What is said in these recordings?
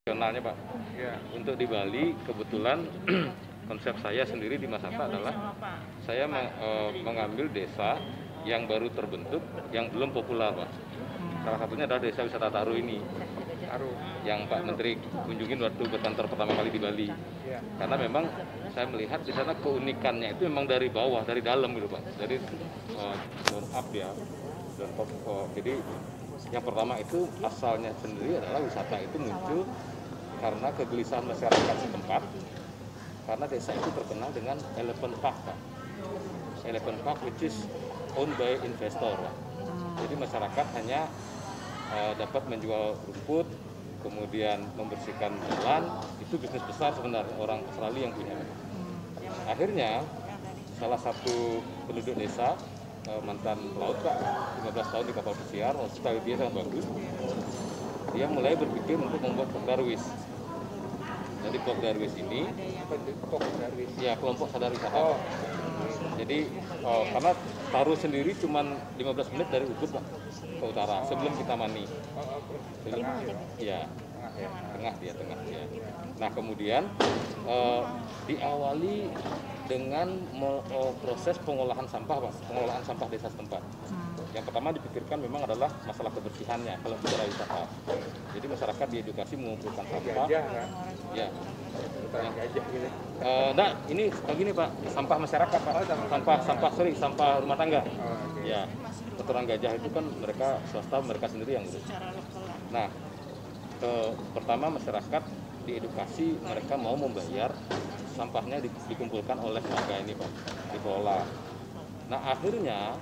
Kenalnya Pak, Ya. untuk di Bali kebetulan konsep saya sendiri di Masata adalah saya mengambil desa yang baru terbentuk, yang belum populer Pak. Salah satunya adalah desa wisata Taru ini, Taruh. yang Pak Menteri kunjungin waktu berkantor pertama kali di Bali. Ya. Karena memang saya melihat di sana keunikannya itu memang dari bawah, dari dalam gitu Pak. Dari bottom up ya. Dan jadi yang pertama itu asalnya sendiri adalah wisata itu muncul karena kegelisahan masyarakat setempat, karena desa itu terkenal dengan elephant park Pak. Elephant park which is owned by investor Pak. Jadi masyarakat hanya dapat menjual rumput, kemudian membersihkan jalan, itu bisnis besar sebenarnya orang Australia yang punya. Akhirnya salah satu penduduk desa, mantan pelaut Pak, 15 tahun di kapal pesiar, hospitality dia sangat bagus. Dia mulai berpikir untuk membuat Pok Darwis. Jadi Pok Darwis ini, Pok Darwis. ya kelompok sadar wisata. Oh. Jadi karena Taru sendiri cuma 15 menit dari Ubud Pak, ke utara, sebelum kita Mani. Sebelum, ya, tengah dia. Nah kemudian diawali dengan proses pengolahan sampah Pak, pengolahan sampah desa setempat. Yang pertama dipikirkan memang adalah masalah kebersihannya kalau bicara wisata. Jadi masyarakat diedukasi mengumpulkan sampah. Gajah kan? Ya. Bukan gajah gitu. Nah, ini begini Pak, sampah masyarakat Pak, sampah rumah tangga. Oh, oke. Ya, kotoran gajah itu kan mereka swasta, mereka sendiri yang ngurus. Nah, pertama masyarakat diedukasi, mereka mau membayar sampahnya dikumpulkan oleh warga ini Pak, dikelola. Nah akhirnya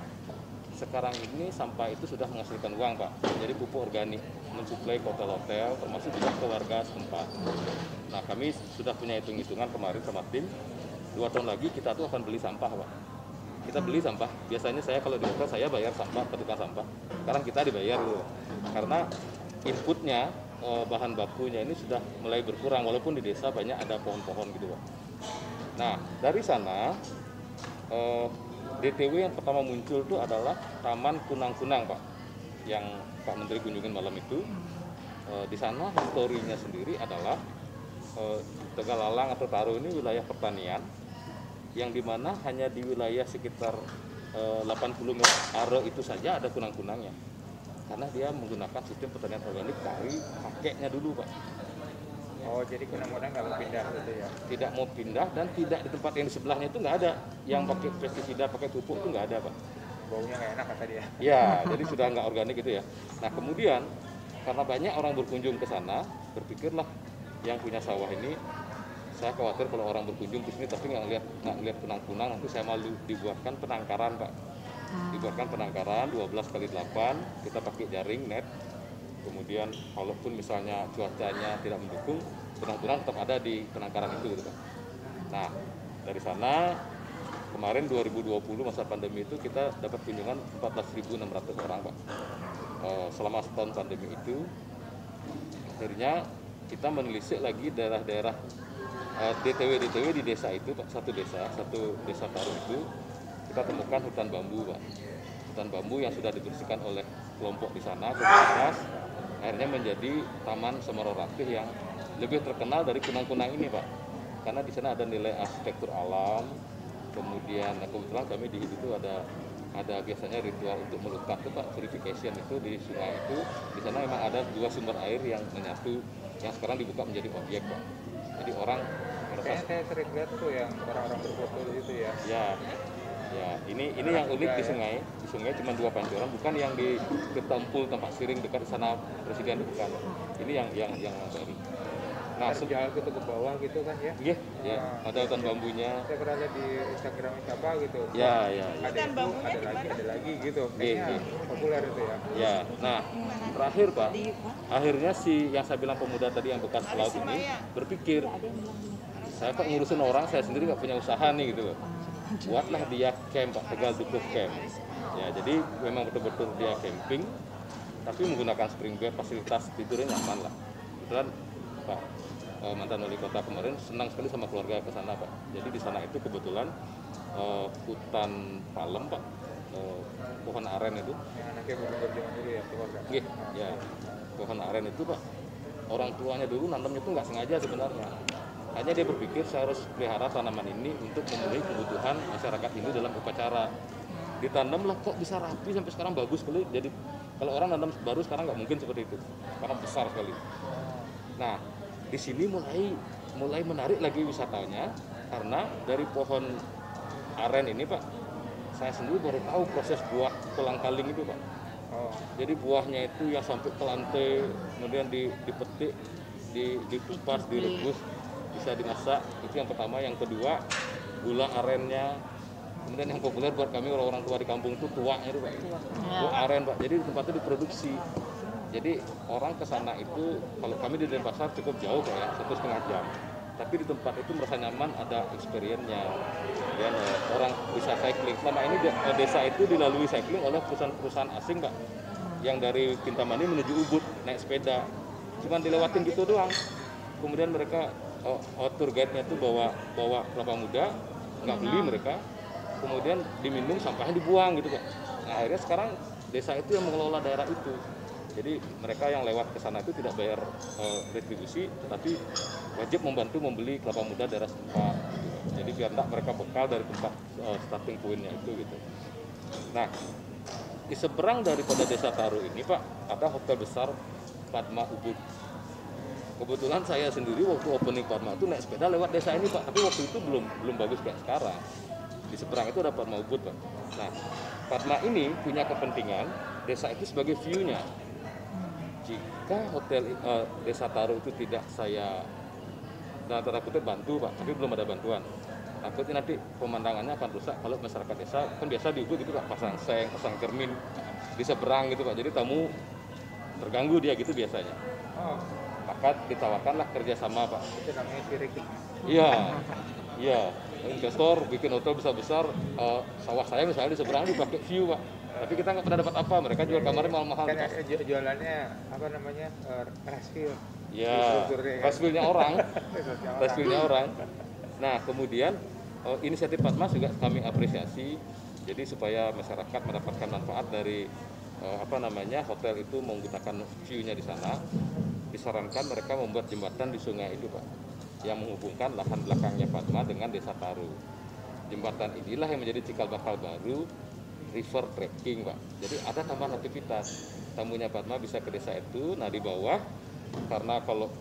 sekarang ini sampah itu sudah menghasilkan uang Pak, jadi pupuk organik, mensuplai hotel-hotel, termasuk juga ke warga setempat. Nah kami sudah punya hitung-hitungan kemarin sama tim, 2 tahun lagi kita tuh akan beli sampah Pak. Kita beli sampah, biasanya saya kalau di hotel saya bayar sampah, ke tukang sampah. Sekarang kita dibayar dulu, karena inputnya, bahan bakunya ini sudah mulai berkurang, walaupun di desa banyak ada pohon-pohon gitu Pak. Nah dari sana, DTW yang pertama muncul itu adalah Taman Kunang-Kunang Pak, yang Pak Menteri kunjungin malam itu. Di sana historinya sendiri adalah Tegalalang atau Taru ini wilayah pertanian, yang dimana hanya di wilayah sekitar 80 meter aro itu saja ada kunang-kunangnya, karena dia menggunakan sistem pertanian organik dari kakeknya dulu Pak. Oh, jadi kunang-kunang nggak mau pindah gitu ya? Tidak mau pindah, dan tidak di tempat yang di sebelahnya itu nggak ada yang pakai pestisida, pakai pupuk itu nggak ada Pak. Baunya nggak enak kata dia. Ya, jadi sudah nggak organik gitu ya. Nah kemudian karena banyak orang berkunjung ke sana, berpikirlah yang punya sawah ini, saya khawatir kalau orang berkunjung ke sini tapi nggak lihat kunang-kunang, nanti saya malu. Dibuatkan penangkaran Pak. Dibuatkan penangkaran 12 kali 8, kita pakai jaring net. Kemudian kalaupun misalnya cuacanya tidak mendukung, kunang-kunang tetap ada di penangkaran itu gitu Pak. Nah dari sana kemarin 2020 masa pandemi itu kita dapat kunjungan 14.600 orang Pak. Selama setahun pandemi itu, akhirnya kita menelisik lagi daerah-daerah DTW di desa itu Pak, satu desa Taru itu kita temukan hutan bambu Pak. Hutan bambu yang sudah dibersihkan oleh kelompok di sana, komunitas, akhirnya menjadi Taman Semeru Ratih yang lebih terkenal dari kunang-kunang ini Pak. Karena di sana ada nilai arsitektur alam, kemudian kebetulan kami di itu ada biasanya ritual untuk melukat itu Pak, purification itu di sungai itu. Di sana memang ada 2 sumber air yang menyatu, yang sekarang dibuka menjadi objek Pak. Jadi orang merasa, Kayaknya saya sering lihat tuh yang orang-orang berfoto di situ ya. ya ini yang unik di sungai cuma 2 pancoran, bukan yang di Ketampul tempat siring dekat sana Presiden, bukan. Ini yang baru. Nah, Jalan ke bawah gitu kan ya? Iya, ya, ada hutan bambunya. Saya pernah lihat di Instagram siapa gitu. Ya. Ada itu, ada lagi gitu. Kayaknya populer itu ya. Ya, nah terakhir Pak, akhirnya si yang saya bilang pemuda tadi yang bekas pelaut ini berpikir, saya kok ngurusin orang, saya sendiri nggak punya usaha nih gitu loh. Buatlah dia camp Pak, Tegal Dukuh Camp. Ya, jadi memang betul-betul dia camping, tapi menggunakan spring bed, fasilitas tidurnya nyaman lah. Kebetulan Pak mantan wali kota kemarin senang sekali sama keluarga ke sana Pak. Jadi di sana itu kebetulan hutan palem Pak, pohon aren itu. Yang anaknya belum berjalan dulu ya keluarga. Ya, pohon aren itu Pak orang tuanya dulu nanamnya itu nggak sengaja sebenarnya. Hanya dia berpikir saya harus pelihara tanaman ini untuk memenuhi kebutuhan masyarakat Hindu dalam upacara. Ditanamlah kok bisa rapi sampai sekarang bagus sekali. Jadi kalau orang nanam baru sekarang nggak mungkin seperti itu, karena besar sekali. Nah, di sini mulai menarik lagi wisatanya karena dari pohon aren ini Pak, saya sendiri baru tahu proses buah kolang-kaling itu Pak. Jadi buahnya itu yang sampai ke lantai, kemudian dipetik, dikupas, direbus, bisa dimasak. Itu yang pertama. Yang kedua, gula arennya. Kemudian yang populer buat kami orang-orang tua di kampung itu tuaknya itu Pak. Tuak aren Pak. Jadi di tempat itu diproduksi. Jadi orang ke sana itu, kalau kami di Denpasar cukup jauh Pak ya, 1,5 jam. Tapi di tempat itu merasa nyaman, ada experience-nya. Dan orang bisa cycling. Selama ini desa itu dilalui cycling oleh perusahaan-perusahahaan asing Pak, yang dari Kintamani menuju Ubud naik sepeda. Cuman dilewatin gitu doang. Kemudian mereka tour guide-nya itu bawa kelapa muda, nggak beli mereka. Kemudian diminum, sampahnya dibuang gitu Pak. Nah, akhirnya sekarang desa itu yang mengelola daerah itu. Jadi mereka yang lewat ke sana itu tidak bayar retribusi, tetapi wajib membantu membeli kelapa muda daerah setempat. Jadi biar enggak mereka bekal dari tempat starting point-nya itu gitu. Nah, di seberang daripada Desa Taru ini Pak, ada hotel besar Padma Ubud. Kebetulan saya sendiri waktu opening Padma itu naik sepeda lewat desa ini Pak, tapi waktu itu belum bagus kayak sekarang. Di seberang itu ada Padma Ubud Pak. Nah, Padma ini punya kepentingan desa itu sebagai view-nya. Jika hotel Desa Taru itu tidak saya dalam tanda kutip bantu Pak, tapi belum ada bantuan. Takutnya nanti pemandangannya akan rusak kalau masyarakat desa, kan biasa di Ubud gitu Pak, pasang seng, pasang cermin di seberang gitu Pak. Jadi tamu terganggu dia gitu biasanya. Maka ditawarkanlah kerjasama Pak. Itu namanya sirik. Iya. Investor bikin hotel besar-besar, sawah saya misalnya di seberang dipakai view Pak. Tapi kita nggak pernah dapat apa, mereka jual kamarnya mahal-mahal. Kan jualannya apa namanya, rasfil. Ya, rasfilnya orang. Rasfilnya orang. Nah, kemudian inisiatif Padma juga kami apresiasi. Jadi supaya masyarakat mendapatkan manfaat dari hotel itu menggunakan view-nya di sana, disarankan mereka membuat jembatan di sungai itu Pak, yang menghubungkan lahan belakangnya Padma dengan Desa Taru. Jembatan inilah yang menjadi cikal bakal baru river trekking Pak. Jadi ada tambahan aktivitas. Tamunya Padma bisa ke desa itu. Nah, di bawah, karena kalau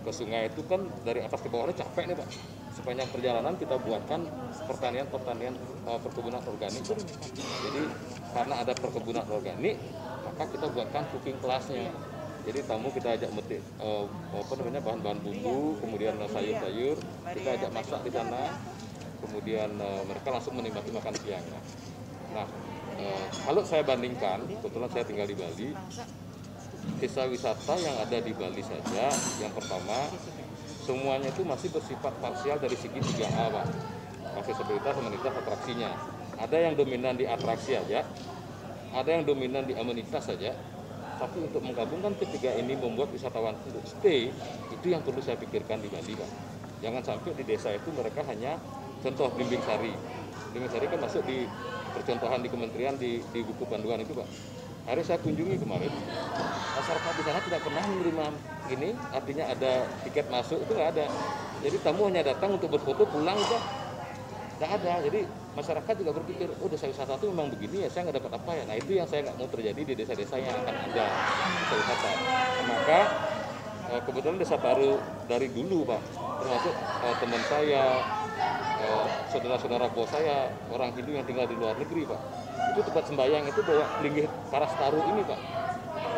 ke sungai itu kan dari atas ke bawahnya capek nih Pak. Sepanjang perjalanan kita buatkan perkebunan organik Pak. Jadi karena ada perkebunan organik, maka kita buatkan cooking class-nya. Jadi tamu kita ajak metik bahan-bahan bumbu, kemudian sayur-sayur, kita ajak masak di sana, kemudian mereka langsung menikmati makan siangnya. Nah, kalau saya bandingkan, kebetulan saya tinggal di Bali, desa wisata yang ada di Bali saja, yang pertama, semuanya itu masih bersifat parsial dari segi 3A Pak. Aksesibilitas, amenitas, atraksinya. Ada yang dominan di atraksi aja, ada yang dominan di amenitas saja. Tapi untuk menggabungkan ketiga ini membuat wisatawan untuk stay, itu yang perlu saya pikirkan di Bali Pak. Jangan sampai di desa itu mereka hanya contoh Blimbing Sari. Blimbing Sari kan masuk di percontohan di kementerian di buku panduan itu Pak. Hari saya kunjungi kemarin, masyarakat di sana tidak pernah menerima ini, artinya ada tiket masuk itu nggak ada. Jadi tamu hanya datang untuk berfoto pulang udah nggak ada. Jadi masyarakat juga berpikir, oh desa wisata itu memang begini ya, saya nggak dapat apa ya. Nah itu yang saya nggak mau terjadi di desa-desa yang akan ada desa wisata. Maka kebetulan Desa Taru dari dulu Pak, termasuk teman saya, saudara-saudara bos saya, orang Hindu yang tinggal di luar negeri Pak, itu tempat sembahyang itu bawa linggih paras taru ini Pak.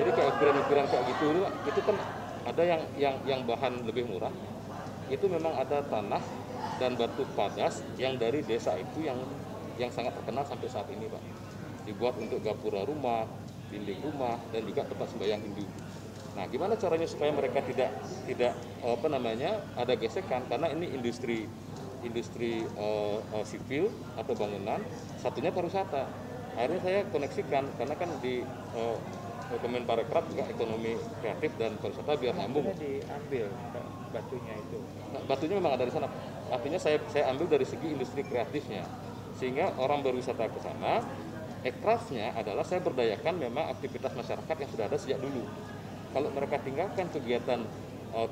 Jadi kayak ukiran-ukiran kayak gitu Pak, itu kan ada yang bahan lebih murah. Itu memang ada tanah dan batu padas yang dari desa itu yang sangat terkenal sampai saat ini Pak. Dibuat untuk gapura rumah, dinding rumah, dan juga tempat sembahyang Hindu. Nah, gimana caranya supaya mereka tidak ada gesekan, karena ini industri sipil atau bangunan, satunya pariwisata. Akhirnya saya koneksikan, karena kan di Kemenparekraf juga ekonomi kreatif dan pariwisata biar nyambung. Diambil batunya itu. Nah, batunya memang ada di sana. Artinya saya ambil dari segi industri kreatifnya, sehingga orang berwisata ke sana. Ekrafnya adalah saya berdayakan memang aktivitas masyarakat yang sudah ada sejak dulu. Kalau mereka tinggalkan kegiatan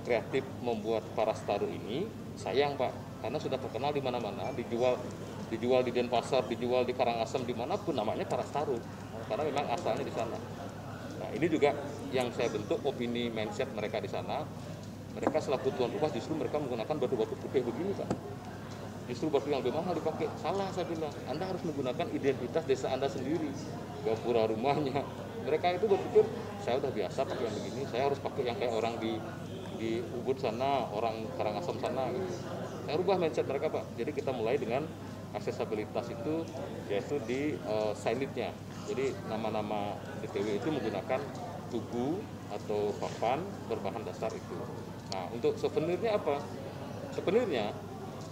kreatif membuat Parastaro ini, sayang Pak, karena sudah terkenal di mana-mana, dijual di Denpasar, dijual di Karangasem, dimanapun namanya Parastaro, karena memang asalnya di sana. Nah ini juga yang saya bentuk opini mindset mereka di sana. Mereka selaku tuan rumah justru mereka menggunakan batu-batu putih begini Pak. Justru batu yang lebih mahal dipakai. Salah saya bilang, Anda harus menggunakan identitas desa Anda sendiri, gapura rumahnya. Mereka itu berpikir, saya udah biasa pakai yang begini, saya harus pakai yang kayak orang di Ubud sana, orang Karangasem sana gitu. Saya rubah mindset mereka Pak. Jadi kita mulai dengan aksesabilitas itu, yaitu di signage-nya. Jadi nama-nama DTW itu menggunakan tugu atau papan berbahan dasar itu. Nah untuk souvenirnya apa? Souvenirnya,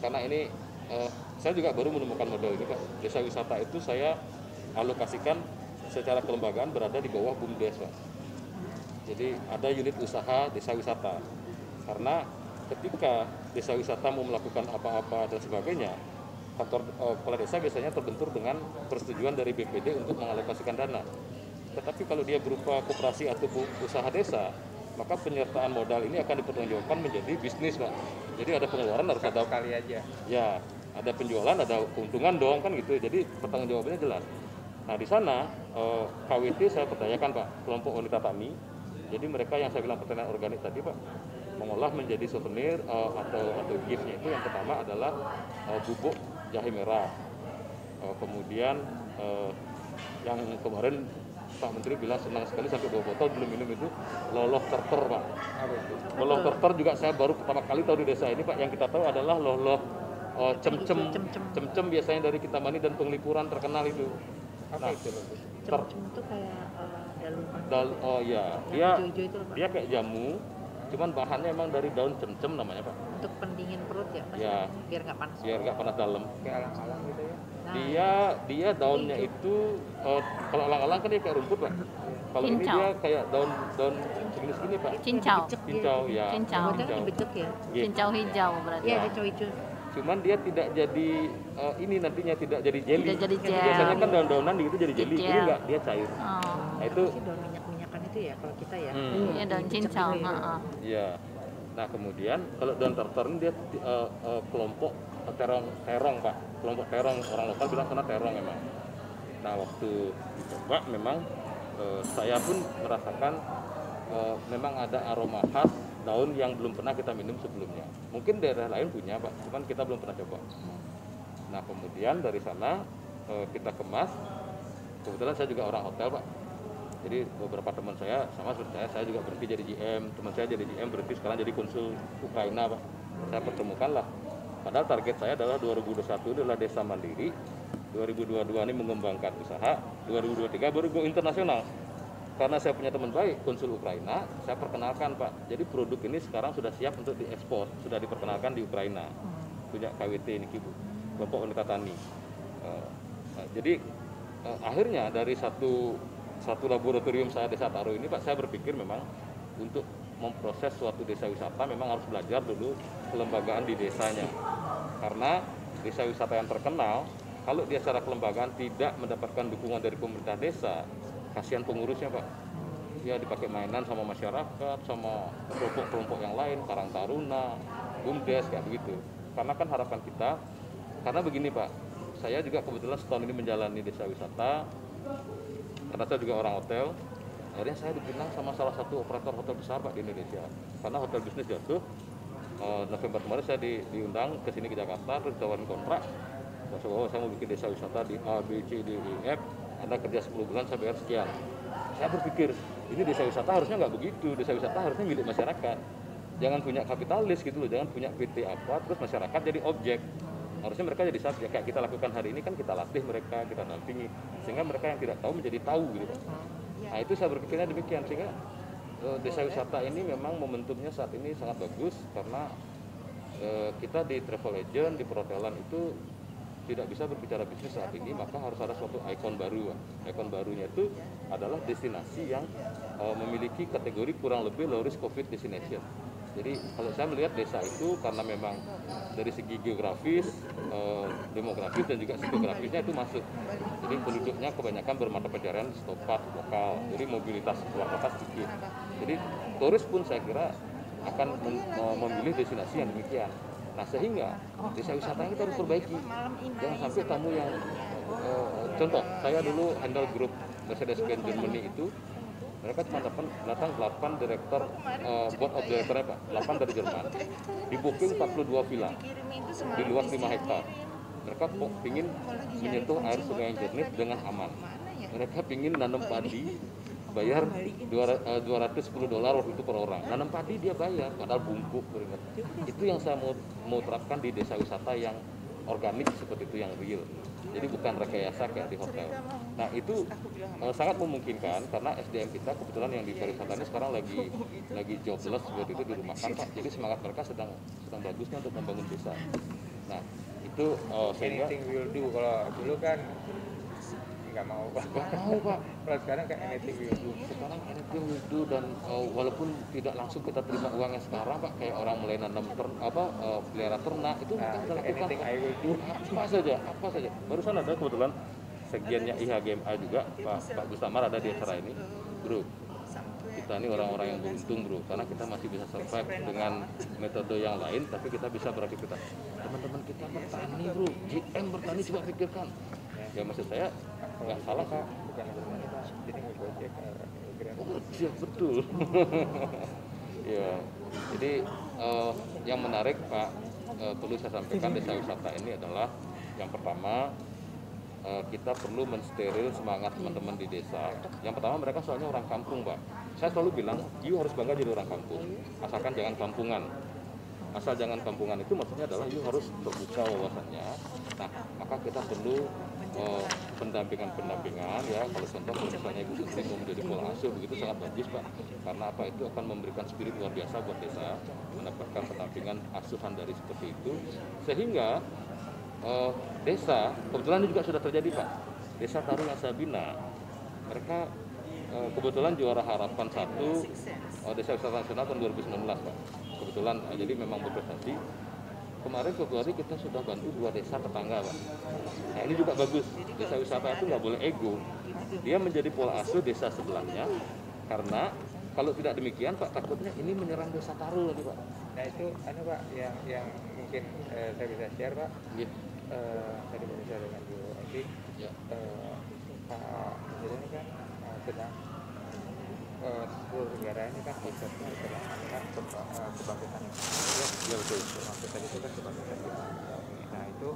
karena ini saya juga baru menemukan model ini Pak. Desa wisata itu saya alokasikan secara kelembagaan berada di bawah BUMDes Pak. Jadi ada unit usaha desa wisata. Karena ketika desa wisata mau melakukan apa-apa dan sebagainya, kantor kepala desa biasanya terbentur dengan persetujuan dari BPD untuk mengalokasikan dana. Tetapi kalau dia berupa koperasi atau usaha desa, maka penyertaan modal ini akan dipertanggungjawabkan menjadi bisnis Pak. Jadi ada pengeluaran harus ada kali aja. Ya, ada penjualan, ada keuntungan dong kan gitu. Jadi pertanggungjawabannya jelas. Nah di sana KWT saya pertanyakan Pak, kelompok wanita tani. Jadi mereka yang saya bilang pertanian organik tadi Pak, mengolah menjadi souvenir atau giftnya itu yang pertama adalah bubuk jahe merah. Kemudian yang kemarin Pak Menteri bilang senang sekali sampai 2 botol belum minum itu loloh terter Pak. Loloh terter juga saya baru pertama kali tahu di desa ini Pak. Yang kita tahu adalah loloh cem-cem biasanya dari Kintamani dan Penglipuran terkenal itu. Apa itu? Cem-cem itu kayak Oh ya, dia kayak jamu, cuman bahannya emang dari daun cem-cem namanya Pak. untuk pendingin perut ya, Mas? Ya. Biar nggak panas. Biar nggak panas dalam. Kayak alang-alang gitu ya. Nah, dia daunnya itu kalau alang-alang kan dia kayak rumput Pak. Kalau ini dia kayak daun segini Pak. Cincau. Cincau ya. Cincau. Cincau dibecek ya. Cincau hijau berarti. Iya, hijau-hijau. Cuman dia tidak jadi ini nantinya tidak jadi jelly. Tidak jadi gel. Biasanya kan daun-daunan gitu jadi jelly. Ini enggak, dia cair. Oh. Nah, itu Sih daun minyak-minyakan itu ya kalau kita ya. Iya, daun cincau. Iya. Nah, kemudian kalau daun tartar ini dia kelompok terong Pak. Kelompok terong, orang lokal bilang sana terong memang. Nah, waktu dicoba memang saya pun merasakan memang ada aroma khas daun yang belum pernah kita minum sebelumnya. Mungkin daerah lain punya Pak, cuman kita belum pernah coba. Nah kemudian dari sana kita kemas. Kebetulan saya juga orang hotel Pak. Jadi beberapa teman saya sama seperti saya juga berhenti jadi GM. Teman saya jadi GM berhenti sekarang jadi konsul Ukraina Pak. Saya pertemukan lah. Padahal target saya adalah 2021 adalah desa mandiri, 2022 ini mengembangkan usaha, 2023 baru go internasional. Karena saya punya teman baik, konsul Ukraina, saya perkenalkan Pak. Jadi produk ini sekarang sudah siap untuk diekspor, sudah diperkenalkan di Ukraina. Punya KWT ini Bu, Kelompok Wanita Tani. Jadi akhirnya dari satu laboratorium saya Desa Taro ini Pak, saya berpikir memang untuk memproses suatu desa wisata memang harus belajar dulu kelembagaan di desanya. Karena desa wisata yang terkenal, kalau dia secara kelembagaan tidak mendapatkan dukungan dari pemerintah desa, kasihan pengurusnya Pak. Dia dipakai mainan sama masyarakat, sama kelompok-kelompok yang lain, Karang Taruna, BUMDes kayak begitu. Karena kan harapan kita, karena begini Pak, saya juga kebetulan setahun ini menjalani desa wisata, karena saya juga orang hotel. Akhirnya saya dipinang sama salah satu operator hotel besar Pak di Indonesia. Karena hotel bisnis jatuh, November kemarin saya diundang ke sini ke Jakarta, terus ditawarin kontrak. Saya mau bikin desa wisata di A, B, C, D, E, F. Anda kerja 10 bulan saya bayar sekian. Saya berpikir ini desa wisata harusnya nggak begitu. Desa wisata harusnya milik masyarakat. Jangan punya kapitalis gitu loh. Jangan punya PT apa terus masyarakat jadi objek. Harusnya mereka jadi subjek. Kayak kita lakukan hari ini kan kita latih mereka, kita dampingi sehingga mereka yang tidak tahu menjadi tahu gitu. Nah itu saya berpikirnya demikian sehingga desa wisata ini memang momentumnya saat ini sangat bagus karena kita di travel agent, di perhotelan itu tidak bisa berbicara bisnis saat ini, maka harus ada suatu ikon baru. Ikon barunya itu adalah destinasi yang memiliki kategori kurang lebih low risk COVID destination. Jadi kalau saya melihat desa itu karena memang dari segi geografis, demografis dan juga psikografisnya itu masuk. Jadi penduduknya kebanyakan bermata pencarian setempat lokal. Jadi mobilitas keluar kota sedikit. Jadi turis pun saya kira akan memilih destinasi yang demikian. Nah sehingga desa wisata kita harus perbaiki. Jangan sampai tamu yang contoh, saya dulu handle grup Mercedes-Benz Germany itu, mereka cuma datang 8 direktur board of director 8 dari Jerman, di booking 42 villa di luas 5 hektar. Mereka ingin menyentuh air sungai yang jernih dengan aman. Mereka ingin nanam padi, bayar $210 waktu itu per orang. Nanam padi dia bayar, padahal bungkuk keringat. Itu yang saya mau terapkan di desa wisata yang organik seperti itu, yang real. Jadi bukan rekayasa kayak di hotel. Nah itu sangat memungkinkan karena SDM kita kebetulan yang di pariwisata ini sekarang lagi jobless seperti itu, dirumahkan Pak. Jadi semangat mereka sedang bagusnya untuk membangun desa. Nah itu sehingga Anything will do. Kalau dulu kan nggak mau Pak. Kalau sekarang kayak anything will do. Sekarang anything will do, dan walaupun tidak langsung kita terima uangnya sekarang Pak, kayak orang mulai nanam pelihara ternak itu kita lakukan Anything I will do. apa saja. Barusan ada kebetulan segiannya IHGMA juga Pak Gustamar ada di acara ini, bro. Kita ini orang-orang yang beruntung bro, karena kita masih bisa survive dengan metode yang lain, tapi kita bisa beraktivitas. Teman-teman kita bertani bro, GM bertani, coba pikirkan. Ya maksud saya nggak salah Pak. Bukan bertani Pak, jadi mau gojek Grab. Oh iya betul. Ya, jadi yang menarik Pak, perlu saya sampaikan desa wisata ini adalah yang pertama, kita perlu mensteril semangat teman-teman di desa. Yang pertama mereka soalnya orang kampung Pak. Saya selalu bilang, you harus bangga jadi orang kampung, asalkan jangan kampungan. Asal jangan kampungan itu maksudnya adalah you harus terbuka wawasannya. Nah, maka kita perlu pendampingan ya. Kalau contoh misalnya Ibu Sentri mau menjadi pola asuh, begitu sangat bagus Pak. Karena apa, itu akan memberikan spirit luar biasa buat desa, mendapatkan pendampingan asuhan dari seperti itu. Sehingga desa, kebetulan ini juga sudah terjadi Pak. Desa Taru yang saya bina, mereka kebetulan juara harapan 1 desa wisata nasional tahun 2019 Pak. Kebetulan jadi memang berprestasi. Kemarin Februari kita sudah bantu 2 desa tetangga Pak. Nah ini juga bagus. Desa wisata itu nggak boleh ego. Dia menjadi pola asuh desa sebelahnya. Karena kalau tidak demikian Pak, takutnya ini menyerang desa Taru lagi Pak. Nah itu Pak yang mungkin saya bisa share Pak. Gitu. Tadi berbicara dengan Bu Edi. Ya. Pak Presiden ini kan sedang seluruh negara ini kan konsepnya adalah kebangkitan ekonomi. Ya betul. Maksud tadi itu kan kebangkitan ekonomi. Nah itu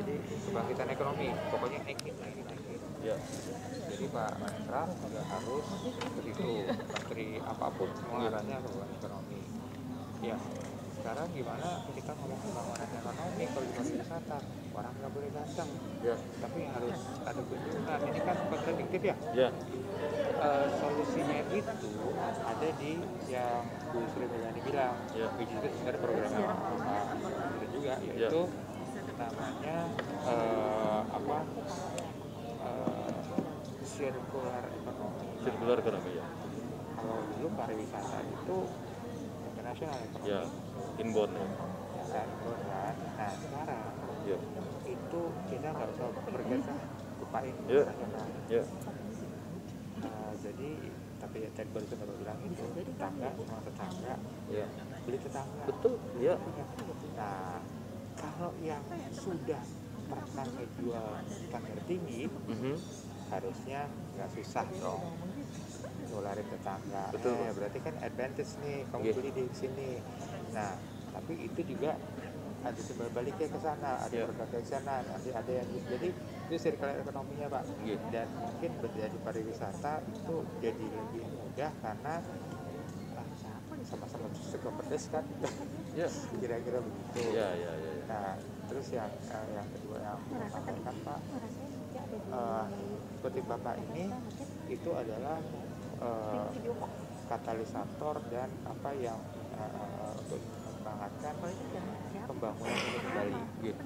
jadi kebangkitan ekonomi, pokoknya naikin. Ya. Jadi Pak Menpora juga harus begitu, menteri apapun mengarahnya ke ekonomi. Ya, sekarang gimana kita ngomong pembangunan ekonomi kalau di pariwisata, orang nggak boleh datang. Ya. Tapi harus ada kunjungan. Ini kan kontradiktif ya. Ya. Solusinya itu ada di yang Bu Sri Mulyani bilang, Ya. which is itu sebenarnya programnya Pak Presiden juga, yaitu namanya circular ekonomi. Sirkular ekonomi ya. Kalau dulu pariwisata itu internasional ekonomi, Ya. Inbound ya. ya kan, kan. Nah sekarang Ya. itu kita nggak usah bergeser lupain Ya. internasional. Ya. Jadi tapi ya tadi baru kita bilang itu tetangga sama tetangga, Ya. beli tetangga. Betul. Ya. Nah kalau yang sudah pernah ngejual standar tinggi, harusnya nggak susah dong nularin tetangga. Betul. Berarti kan advantage nih kamu Yeah. beli di sini. Nah tapi itu juga ada timbal baliknya ke sana, ada Yeah. berbagai ke sana, nanti ada yang jadi itu circular ekonominya Pak. Yeah. Dan mungkin menjadi pariwisata itu jadi lebih mudah karena sama-sama suka pedas kan. Ya. Kira-kira begitu. Ya. Ya. Ya. Nah, terus yang kedua yang mau sampaikan Pak, seperti Bapak ini itu adalah katalisator dan apa yang untuk mengembangkan pembangunan ini kembali. Gitu.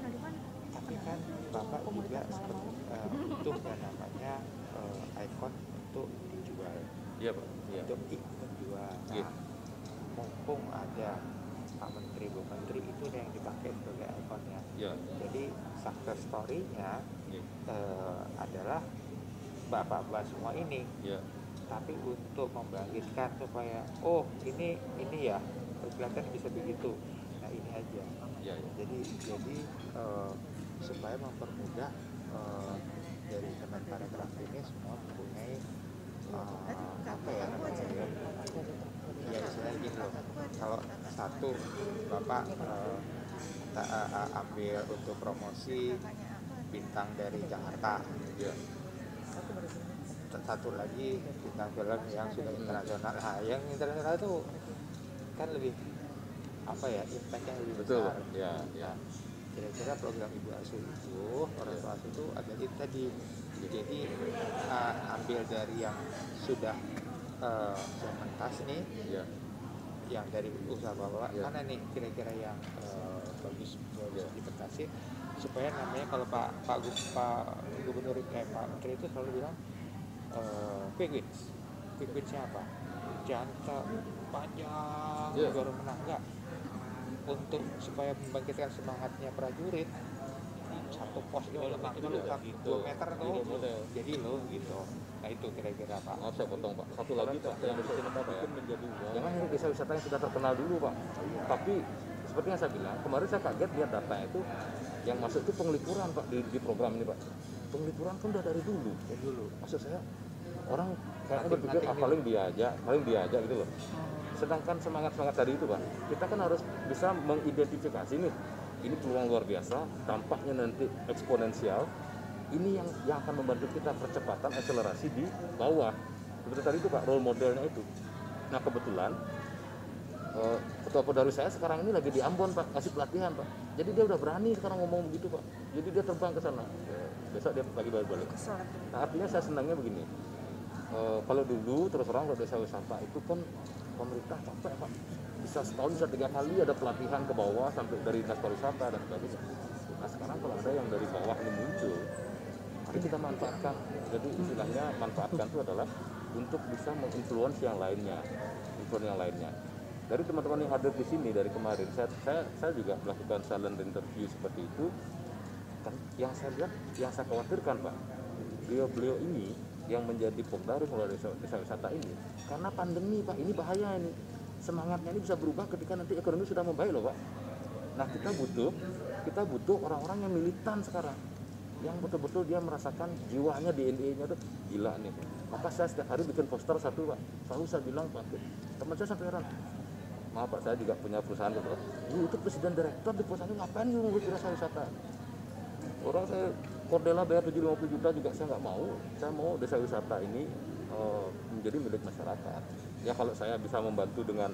Tapi kan Bapak juga seperti butuh yang namanya ikon untuk dijual, Iya Pak. Iya. untuk menjual. Gitu. Nah, mumpung ada Pak Menteri, Bu Menteri, itu yang dipakai sebagai ikonnya. Ya. Jadi success story-nya Iya. adalah bapak-bapak semua ini. Ya. Tapi untuk membangkitkan supaya ini ya kelihatan bisa begitu. Nah ini aja. Ya, ya. Jadi supaya mempermudah dari Kemenparekraf ini semua mempunyai apa ya namanya ya? Ya misalnya gini loh. Kalau satu bapak ambil untuk promosi bintang dari Jakarta. Ya. Satu lagi bintang film yang sudah internasional. Nah, yang internasional itu kan lebih apa ya, impact-nya lebih Betul. besar. Ya, ya. Kira-kira program Ibu Asuh itu, orang tua asuh itu ada itu tadi. Jadi ambil dari yang sudah mentas nih, Ya. yang dari usaha bapak, Ya. mana nih kira-kira yang bagus Ya. dipetasi, supaya namanya kalau Pak Gubernur Pak Menteri itu selalu bilang quick wins-nya apa? Jangan panjang Ya. baru menang, enggak. Untuk supaya membangkitkan semangatnya prajurit, satu pos itu lemak dulu 2 meter tuh, jadi lo gitu. Nah itu kira-kira Pak. Maaf saya potong Pak. Satu lagi Pak yang bisa kita bikin menjadi uang. Jangan hanya desa-wisata yang sudah terkenal dulu Pak. Tapi seperti yang saya bilang, kemarin saya kaget lihat data itu yang masuk itu penglipuran Pak di program ini Pak. Penglipuran kan udah dari dulu. Maksud saya orang kayaknya berpikir paling dia aja gitu loh. Sedangkan semangat tadi itu Pak, kita kan harus bisa mengidentifikasi nih. Ini peluang luar biasa, dampaknya nanti eksponensial. Ini yang akan membantu kita percepatan akselerasi di bawah. Seperti tadi itu Pak, role modelnya itu. Nah kebetulan ketua Podarus saya sekarang ini lagi di Ambon Pak, kasih pelatihan Pak. Jadi dia udah berani sekarang ngomong begitu Pak. Jadi dia terbang ke sana. Besok dia lagi balik. Nah artinya saya senangnya begini. Kalau dulu terus terang kalau desa wisata itu kan pemerintah capek Pak. Bisa setahun bisa 3 kali ada pelatihan ke bawah sampai dari dinas pariwisata dan sebagainya. Nah sekarang kalau ada yang dari bawah ini muncul, mari kita manfaatkan. Jadi istilahnya manfaatkan itu adalah untuk bisa menginfluence yang lainnya. Dari teman-teman yang hadir di sini dari kemarin, saya juga melakukan silent interview seperti itu. Kan yang saya lihat, yang saya khawatirkan Pak, beliau ini yang menjadi Pokdarus oleh desa wisata ini, karena pandemi Pak, ini bahaya ini. Semangatnya ini bisa berubah ketika nanti ekonomi sudah membaik loh Pak. Nah kita butuh orang-orang yang militan sekarang, yang betul-betul dia merasakan jiwanya, DNA-nya tuh gila nih. Maka saya setiap hari bikin poster satu Pak, selalu saya bilang Pak, teman saya sampai heran, maaf Pak saya juga punya perusahaan gitu, itu presiden direktur di perusahaan ini ngapain ngurus desa wisata? Orang saya Cordella bayar 750 juta juga saya nggak mau. Saya mau desa wisata ini menjadi milik masyarakat. Ya kalau saya bisa membantu dengan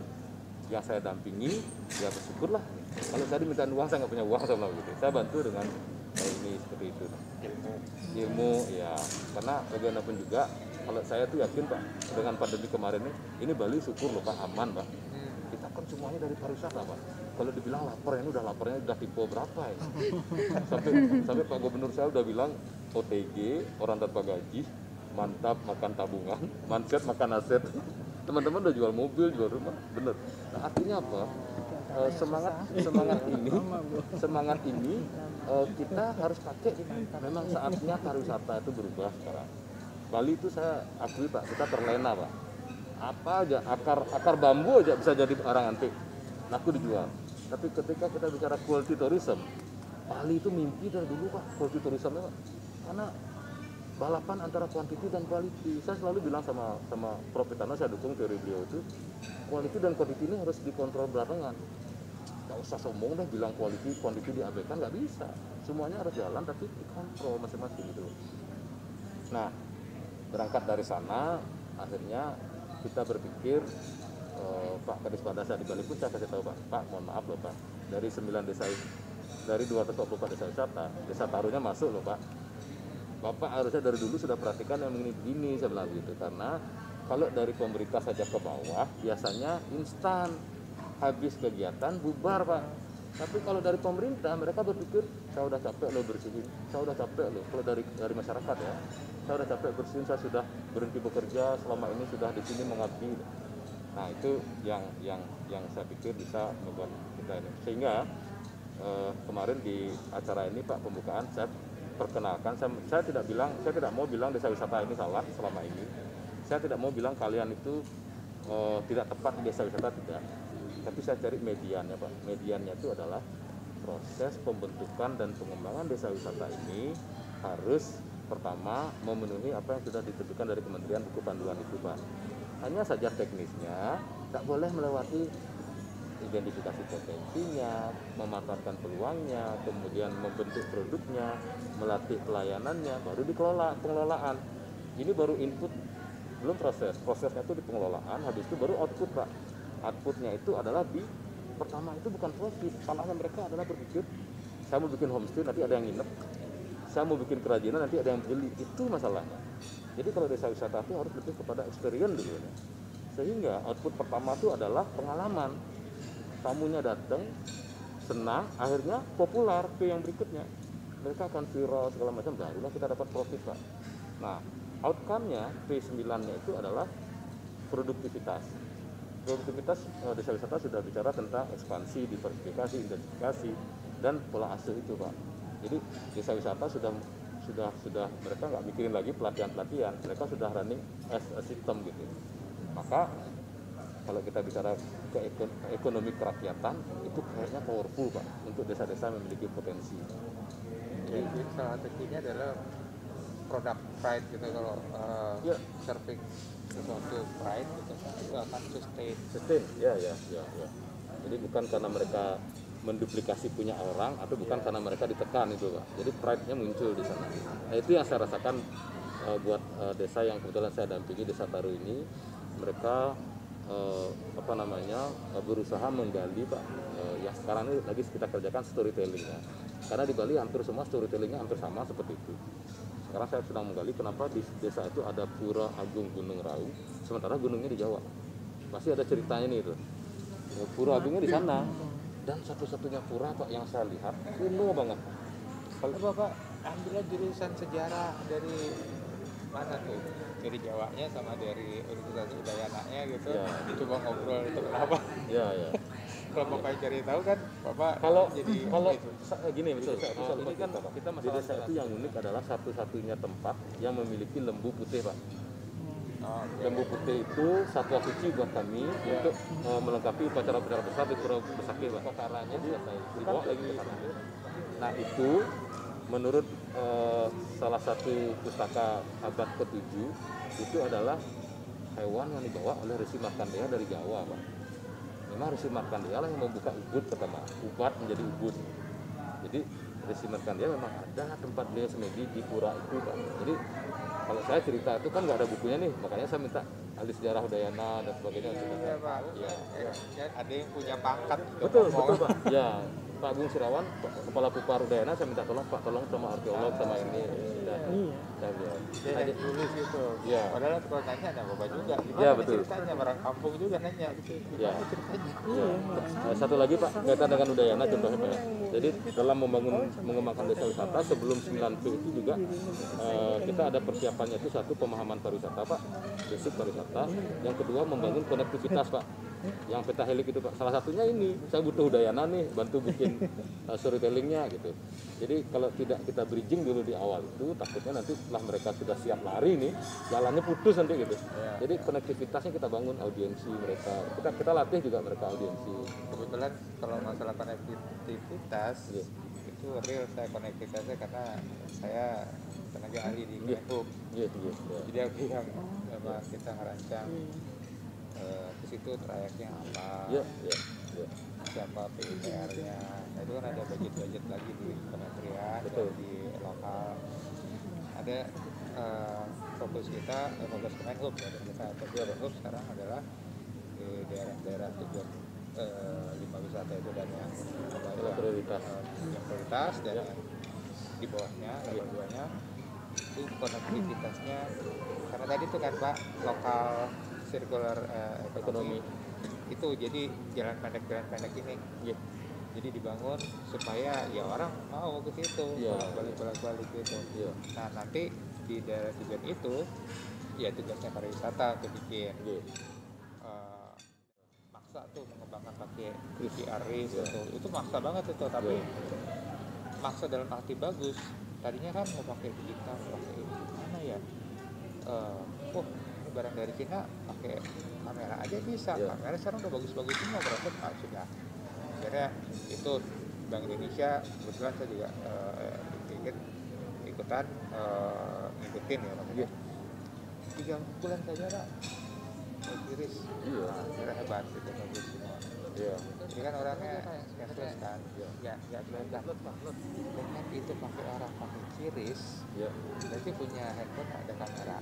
yang saya dampingi, ya bersyukurlah. Kalau saya diminta uang, saya nggak punya uang sama gitu. Saya bantu dengan ini seperti itu. Ilmu ya, karena bagaimanapun juga, kalau saya tuh yakin Pak, dengan pandemi kemarin ini Bali syukur loh Pak, aman Pak. Kita kan semuanya dari pariwisata Pak. Kalau dibilang lapar, ini udah laparnya udah tipe berapa ya? Sampai Pak Gubernur saya udah bilang OTG, orang tanpa gaji, mantap makan tabungan, manset makan aset. Teman-teman udah jual mobil, jual rumah, bener. Nah, artinya apa? Semangat ini kita harus pakai. Memang saatnya pariwisata itu berubah sekarang. Bali itu saya akui Pak, kita terlena Pak. Apa aja akar bambu aja bisa jadi barang antik, laku dijual. Tapi ketika kita bicara quality tourism, Bali itu mimpi dari dulu Pak, quality tourism Pak. Karena balapan antara quantity dan quality. Saya selalu bilang sama Prof. Pitana, saya dukung teori beliau itu, quality dan quantity ini harus dikontrol barengan. Gak usah sombong deh bilang quantity diabaikan, nggak bisa. Semuanya harus jalan tapi dikontrol masing-masing gitu. Nah, berangkat dari sana, akhirnya kita berpikir, Pak Kadis Padasa di Bali pun saya kasih tahu Pak, mohon maaf loh Pak, dari 9 desa, dari 224 desa wisata, desa Tarunya masuk loh Pak. Bapak harusnya dari dulu sudah perhatikan yang begini, saya bilang gitu. Karena kalau dari pemerintah saja ke bawah, biasanya instan, habis kegiatan bubar Pak. Tapi kalau dari pemerintah, mereka berpikir, saya udah capek loh bersihin, saya udah capek loh. Kalau dari masyarakat ya, saya udah capek bersihin, saya sudah berhenti bekerja, selama ini sudah di sini mengabdi. Nah itu yang saya pikir bisa membuat kita ini. Sehingga kemarin di acara ini Pak pembukaan saya perkenalkan, saya tidak mau bilang desa wisata ini salah selama ini. Saya tidak mau bilang kalian itu tidak tepat di desa wisata, tidak. Tapi saya cari mediannya Pak. Mediannya itu adalah proses pembentukan dan pengembangan desa wisata ini harus pertama memenuhi apa yang sudah ditentukan dari Kementerian Buku Panduan itu Pak. Hanya saja teknisnya tak boleh melewati identifikasi potensinya, memanfaatkan peluangnya, kemudian membentuk produknya, melatih pelayanannya, baru dikelola pengelolaan. Ini baru input, belum proses. Prosesnya itu di pengelolaan, habis itu baru output Pak. Outputnya itu adalah pertama itu bukan profit, salahnya mereka adalah berpikir saya mau bikin homestay nanti ada yang nginep, saya mau bikin kerajinan nanti ada yang beli, itu masalahnya. Jadi kalau desa wisata itu harus lebih kepada experience dulu ya. Sehingga output pertama itu adalah pengalaman. Tamunya datang, senang, akhirnya populer ke yang berikutnya. Mereka akan viral segala macam, barulah kita dapat profit Pak. Nah, outcome-nya P9-nya itu adalah produktivitas. Produktivitas desa wisata sudah bicara tentang ekspansi, diversifikasi, intensifikasi, dan pola asuh itu Pak. Jadi desa wisata sudah mereka nggak mikirin lagi pelatihan, mereka sudah running as a system gitu. Maka kalau kita bicara ke ekonomi kerakyatan itu kayaknya powerful Pak untuk desa-desa memiliki potensi. Jadi salah satunya adalah produk pride gitu, kalau serving sesuatu pride gitu itu akan sustain. Ya. Jadi bukan karena mereka menduplikasi punya orang atau bukan karena mereka ditekan itu Pak. Jadi pride-nya muncul di sana. Nah itu yang saya rasakan buat desa yang kebetulan saya dampingi, Desa Taru ini, mereka berusaha menggali Pak. Ya sekarang ini lagi kita kerjakan storytellingnya. Karena di Bali hampir semua storytellingnya hampir sama seperti itu. Sekarang saya sedang menggali kenapa di desa itu ada Pura Agung Gunung Raung, sementara gunungnya di Jawa. Pasti ada ceritanya nih itu. Pura Agungnya di sana. Dan satu-satunya pura Pak yang saya lihat kuno banget. Kalau Bapak ambilnya jurusan sejarah dari mana tuh? Dari Jawanya sama dari Universitas Udayananya gitu. Ya. Coba ngobrol itu kenapa? Ya. Kalau Bapak cari tahu kan, Bapak Kalau jadi gini betul. Ini kan kita di desa itu yang unik adalah satu-satunya tempat yang memiliki lembu putih Pak. Lembu putih itu satwa suci buat kami untuk melengkapi upacara-upacara besar di Pura Besakih Pak. Caranya dibawa lagi ke sana. Nah itu menurut salah satu pustaka abad ke-7 itu adalah hewan yang dibawa oleh Resi Markandeya dari Jawa Pak. Memang Resi Markandeya lah yang membuka Ubud pertama, Ubat menjadi Ubud. Jadi Resi Markandeya memang ada tempat beliau semedi di pura itu Pak. Jadi kalau saya cerita itu kan nggak ada bukunya nih, makanya saya minta ahli sejarah Udayana dan sebagainya. Iya Pak. Ya. Ada yang punya pangkat. Betul Pak. Ya, Pak Agung Sirawan, Kepala Pupar Udayana, saya minta tolong sama arkeolog sama ini. Saya bilang. Dia tulis gitu. Ya. Padahal kalau nanya ada Bapak juga. Gimana Ya, betul. ceritanya, orang kampung juga nanya gitu. Ya. Ceritanya. Satu lagi Pak, kaitan dengan Udayana contohnya Pak. Jadi dalam mengembangkan desa wisata sebelum 9P itu juga kita ada persiapannya itu satu pemahaman pariwisata Pak, basic pariwisata. Yang kedua membangun konektivitas Pak. Yang petahelik itu Pak. Salah satunya ini, saya butuh Udayana nih bantu bikin storytellingnya gitu. Jadi kalau tidak kita bridging dulu di awal itu takutnya nanti setelah mereka sudah siap lari nih jalannya putus nanti gitu. Jadi konektivitasnya kita bangun, audiensi mereka. Kita latih juga mereka audiensi. Kebetulan kalau masalah konektivitas itu real saya konektivitasnya karena saya tenaga ahli di Kemenhub. Jadi aku yang memang kita ngerancang ke situ trayeknya apa, siapa PUPR-nya. Nah, itu kan ada budget lagi di kementerian dan di lokal. Ada fokus kita, fokus Kemenhub ya, kita Kemenhub sekarang adalah di daerah-daerah tujuan 5 wisata itu dan yang prioritas dan yang di bawahnya, level 2-nya itu konektivitasnya karena tadi itu kan Pak lokal circular ekonomi itu, jadi jalan pendek ini jadi dibangun supaya ya orang mau ke situ balik gitu. Nah nanti di daerah tujuan itu ya tugasnya pariwisata untuk bikin maksa tuh mengembangkan pakai VCR itu maksa banget itu, tapi maksa dalam arti bagus. Tadinya kan mau pakai digital, pakai mana ya? Ini barang dari Cina pakai kamera aja bisa. Kamera sekarang udah bagus-bagus semua, berarti sudah. Akhirnya itu Bank Indonesia kebetulan saya juga ikutan ngikutin ya maksudnya. 3 bulan saja lah iris, kira hebat itu, bagus semua. Ini kan orangnya cashless kan, nggak download dengan itu pakai orang pakai QRIS, berarti punya handphone ada kamera,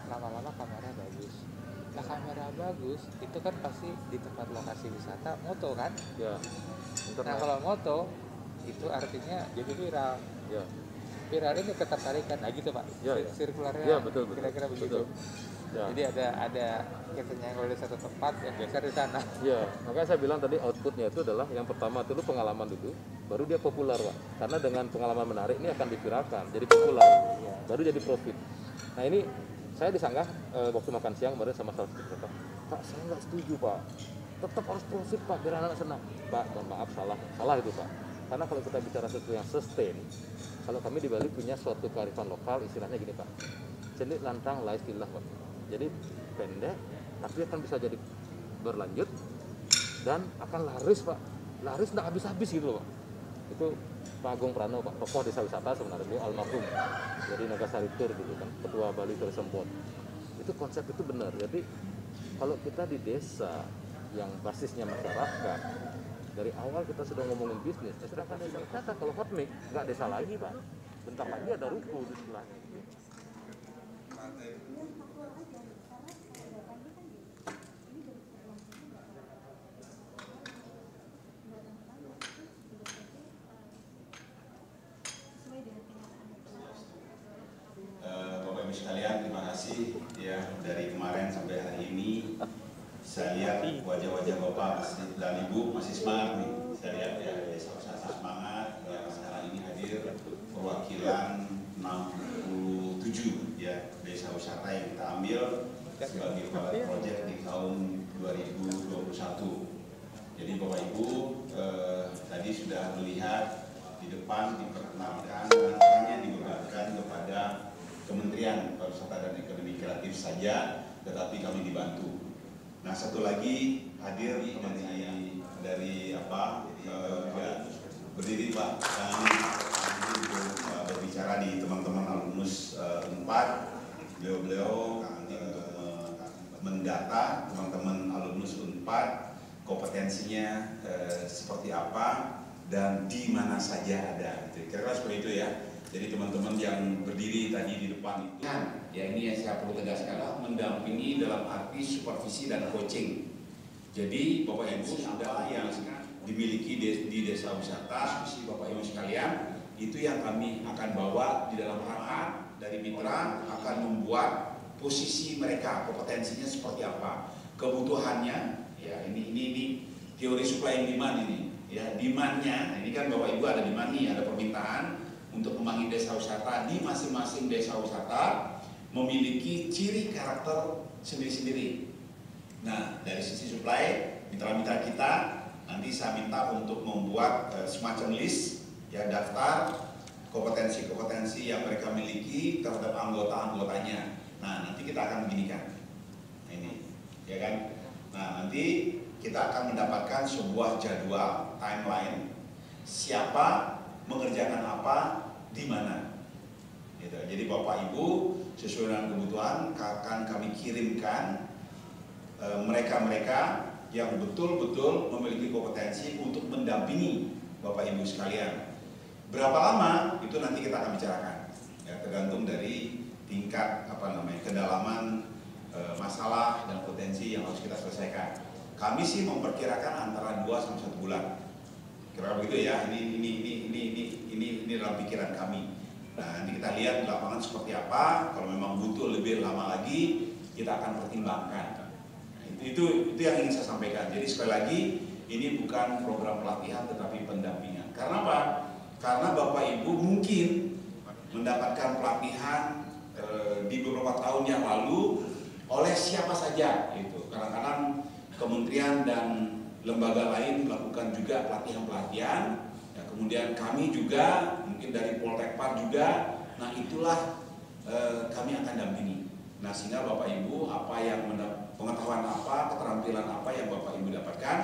lama-lama kamera bagus. Nah kamera bagus itu kan pasti di tempat lokasi wisata moto kan, nah kalau moto itu artinya jadi viral. Viral ini ketertarikan, nah gitu Pak, sirkularnya betul, kira-kira begitu. Jadi ada katanya kalau di satu tempat yang geser di sana. Makanya saya bilang tadi outputnya itu adalah yang pertama itu pengalaman dulu, baru dia populer Pak. Karena dengan pengalaman menarik ini akan diviralkan, jadi populer, baru jadi profit. Nah ini saya disanggah waktu makan siang kemarin sama salah satu dokter, Pak saya nggak setuju Pak, tetap harus profit Pak biar anak senang. Pak mohon maaf, salah itu Pak. Karena kalau kita bicara sesuatu yang sustain, kalau kami di Bali punya suatu kearifan lokal, istilahnya gini Pak, celik lantang lai istilah Pak. Jadi pendek, tapi akan bisa jadi berlanjut dan akan laris Pak, laris nggak habis-habis gitu loh Pak. Itu Pak Agung Prano Pak, tokoh desa wisata sebenarnya, dia almarhum, jadi Nagasari Tour gitu kan, ketua Bali Tourism Board. Itu konsep itu benar. Jadi kalau kita di desa yang basisnya masyarakat, dari awal kita sudah ngomongin bisnis, sedangkan desa wisata kalau hotmix nggak desa lagi Pak, bentar lagi ada ruko di sebelahnya. Bapak Ibu sekalian, terima kasih ya, dari kemarin sampai hari ini saya lihat wajah-wajah Bapak dan Ibu masih semangat nih. Saya lihat ya, desa wisata semangat ya, sekarang ini hadir perwakilan 67 ya desa wisata yang kita ambil sebagai pilot project di tahun 2021. Jadi Bapak Ibu tadi sudah melihat di depan diperkenalkan, hanya dibebankan kepada Kementerian Pariwisata dan Ekonomi Kreatif saja, tetapi kami dibantu. Nah satu lagi hadir dari apa? Berdiri Pak, kami berbicara di teman-teman alumnus 4. Beliau nanti untuk mendata teman-teman alumnus 4 kompetensinya seperti apa dan di mana saja ada. Kira-kira seperti itu ya. Jadi teman-teman yang berdiri tadi di depan itu, ya ini yang saya perlu tegaskan, mendampingi dalam arti supervisi dan coaching. Jadi Bapak Ibu sudah yang dimiliki di desa wisata, Bapak Ibu sekalian, itu yang kami akan bawa di dalam rangka dari mitra akan membuat posisi mereka, kompetensinya seperti apa, kebutuhannya, ya ini teori supply and demand ini, ya demandnya, ini kan Bapak Ibu ada demand nih, ada permintaan untuk membangun desa wisata di masing-masing desa wisata memiliki ciri karakter sendiri-sendiri. Nah, dari sisi supply, mitra-mitra kita nanti saya minta untuk membuat semacam list, ya daftar kompetensi-kompetensi yang mereka miliki terhadap anggota-anggotanya. Nah, nanti kita akan beginikan. Nah, ini, ya kan? Nah, nanti kita akan mendapatkan sebuah jadwal timeline siapa mengerjakan apa di mana. Gitu. Jadi Bapak Ibu sesuai dengan kebutuhan akan kami kirimkan mereka-mereka yang betul-betul memiliki kompetensi untuk mendampingi Bapak Ibu sekalian. Berapa lama itu nanti kita akan bicarakan. Ya, tergantung dari tingkat kedalaman masalah dan potensi yang harus kita selesaikan. Kami sih memperkirakan antara 2 sampai 1 bulan. Kira-kira begitu ya. Ini dalam pikiran kami. Nah, nanti kita lihat di lapangan seperti apa. Kalau memang butuh lebih lama lagi, kita akan pertimbangkan. Nah, itu yang ingin saya sampaikan. Jadi sekali lagi, ini bukan program pelatihan tetapi pendampingan. Karena apa? Karena Bapak Ibu mungkin mendapatkan pelatihan di beberapa tahun yang lalu oleh siapa saja. Itu kadang-kadang kementerian dan lembaga lain melakukan juga pelatihan-pelatihan. Ya, kemudian kami juga mungkin dari Poltekpar juga. Nah itulah kami akan dampingi. Nah sehingga Bapak Ibu apa yang pengetahuan apa, keterampilan apa yang Bapak Ibu dapatkan,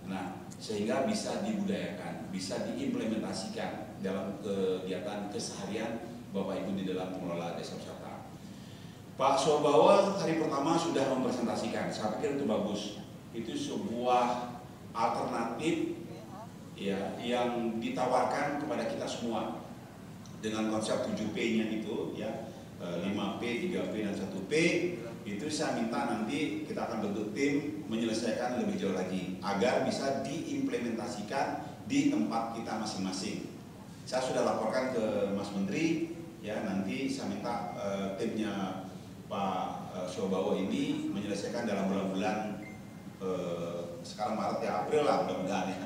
nah sehingga bisa dibudayakan, bisa diimplementasikan dalam kegiatan keseharian Bapak Ibu di dalam pengelola desa wisata. Pak Swabawa hari pertama sudah mempresentasikan, saya pikir itu bagus. Itu sebuah alternatif ya yang ditawarkan kepada kita semua dengan konsep 7P-nya itu ya, 5P, 3P dan 1P. Itu saya minta nanti kita akan bentuk tim menyelesaikan lebih jauh lagi agar bisa diimplementasikan di tempat kita masing-masing. Saya sudah laporkan ke Mas Menteri ya, nanti saya minta timnya Pak Swabawa ini menyelesaikan dalam bulan-bulan sekarang Maret ya, April lah mudah-mudahan ya.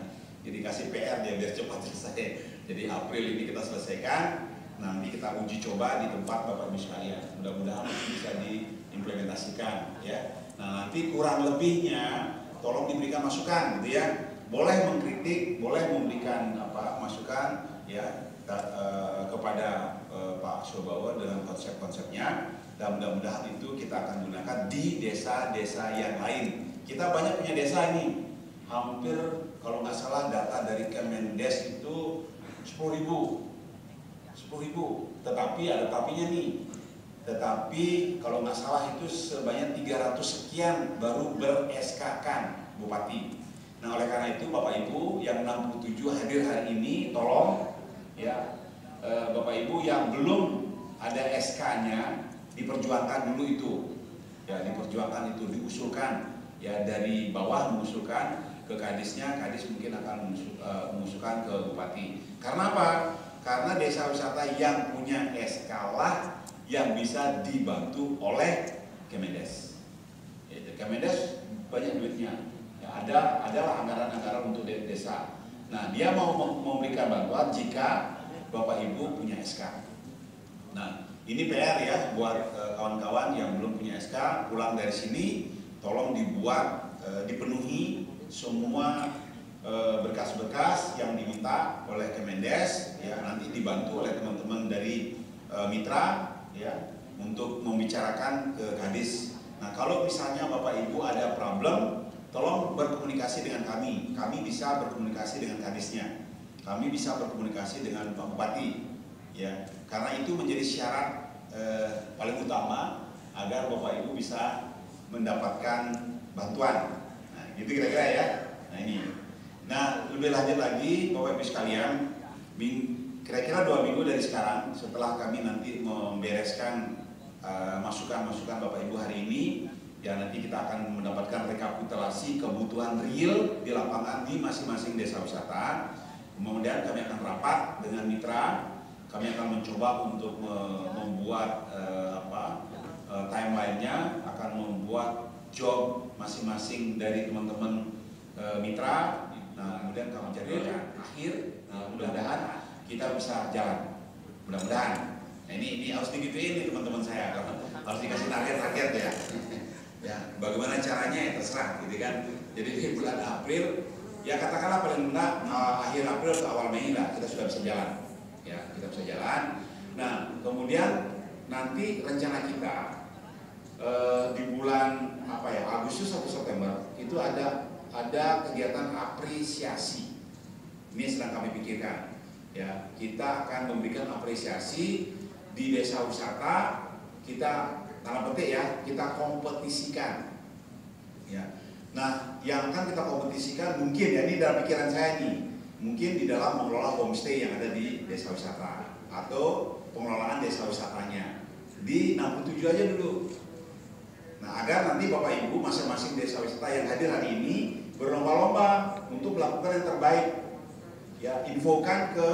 Jadi kasih PR dia biar cepat selesai. Jadi April ini kita selesaikan, nanti kita uji coba di tempat Bapak Ibu sekalian. Mudah-mudahan bisa diimplementasikan ya. Nah nanti kurang lebihnya tolong diberikan masukan gitu ya. Boleh mengkritik, boleh memberikan masukan ya kepada Pak Swabawa dengan konsep-konsepnya. Dan mudah-mudahan itu kita akan gunakan di desa-desa yang lain. Kita banyak punya desa ini, hampir kalau nggak salah data dari Kemendes itu 10.000, tetapi ada tapinya nih. Tetapi kalau nggak salah itu sebanyak 300 sekian baru ber-SK-kan Bupati. Nah oleh karena itu Bapak Ibu yang 67 hadir hari ini, tolong ya Bapak Ibu yang belum ada SK-nya diperjuangkan dulu itu, ya diperjuangkan itu, diusulkan ya dari bawah mengusulkan ke kadisnya, kadis mungkin akan mengusulkan ke bupati. Karena apa? Karena desa wisata yang punya SK lah yang bisa dibantu oleh Kemendes. Ya, Kemendes banyak duitnya, ya, adalah anggaran-anggaran untuk desa. Nah dia mau memberikan bantuan jika Bapak Ibu punya SK. Nah ini PR ya buat kawan-kawan yang belum punya SK, pulang dari sini tolong dibuat, dipenuhi semua berkas-berkas yang diminta oleh Kemendes ya, nanti dibantu oleh teman-teman dari mitra ya untuk membicarakan ke kadis. Nah kalau misalnya Bapak Ibu ada problem, tolong berkomunikasi dengan kami bisa berkomunikasi dengan kadisnya, kami bisa berkomunikasi dengan Pak Bupati ya, karena itu menjadi syarat paling utama agar Bapak Ibu bisa mendapatkan bantuan. Nah, gitu kira-kira ya. Nah ini. Nah lebih lanjut lagi Bapak Ibu sekalian, kira-kira 2 minggu dari sekarang setelah kami nanti membereskan masukan-masukan Bapak Ibu hari ini, ya nanti kita akan mendapatkan rekapitulasi kebutuhan real di lapangan di masing-masing desa wisata. Kemudian kami akan rapat dengan mitra, kami akan mencoba untuk membuat timeline-nya, akan membuat job masing-masing dari teman-teman mitra. Nah, kemudian kami cari akhir, mudah-mudahan kita bisa jalan. Mudah-mudahan. Nah, ini harus digituin nih teman-teman saya, harus dikasih target-target ya. Ya, bagaimana caranya ya terserah, gitu kan. Jadi di bulan April, ya katakanlah paling enggak akhir April atau awal Mei lah kita sudah bisa jalan. Ya, kita bisa jalan. Nah, kemudian nanti rencana kita di bulan Agustus atau September itu ada kegiatan apresiasi. Ini sedang kami pikirkan. Ya, kita akan memberikan apresiasi di desa wisata. Kita tanda petik ya, kita kompetisikan. Ya. Nah, yang akan kita kompetisikan mungkin ya, ini dalam pikiran saya nih, mungkin di dalam mengelola homestay yang ada di desa wisata atau pengelolaan desa wisatanya di 67 aja dulu. Nah, agar nanti Bapak Ibu masing-masing desa wisata yang hadir hari ini berlomba-lomba untuk melakukan yang terbaik. Ya, infokan ke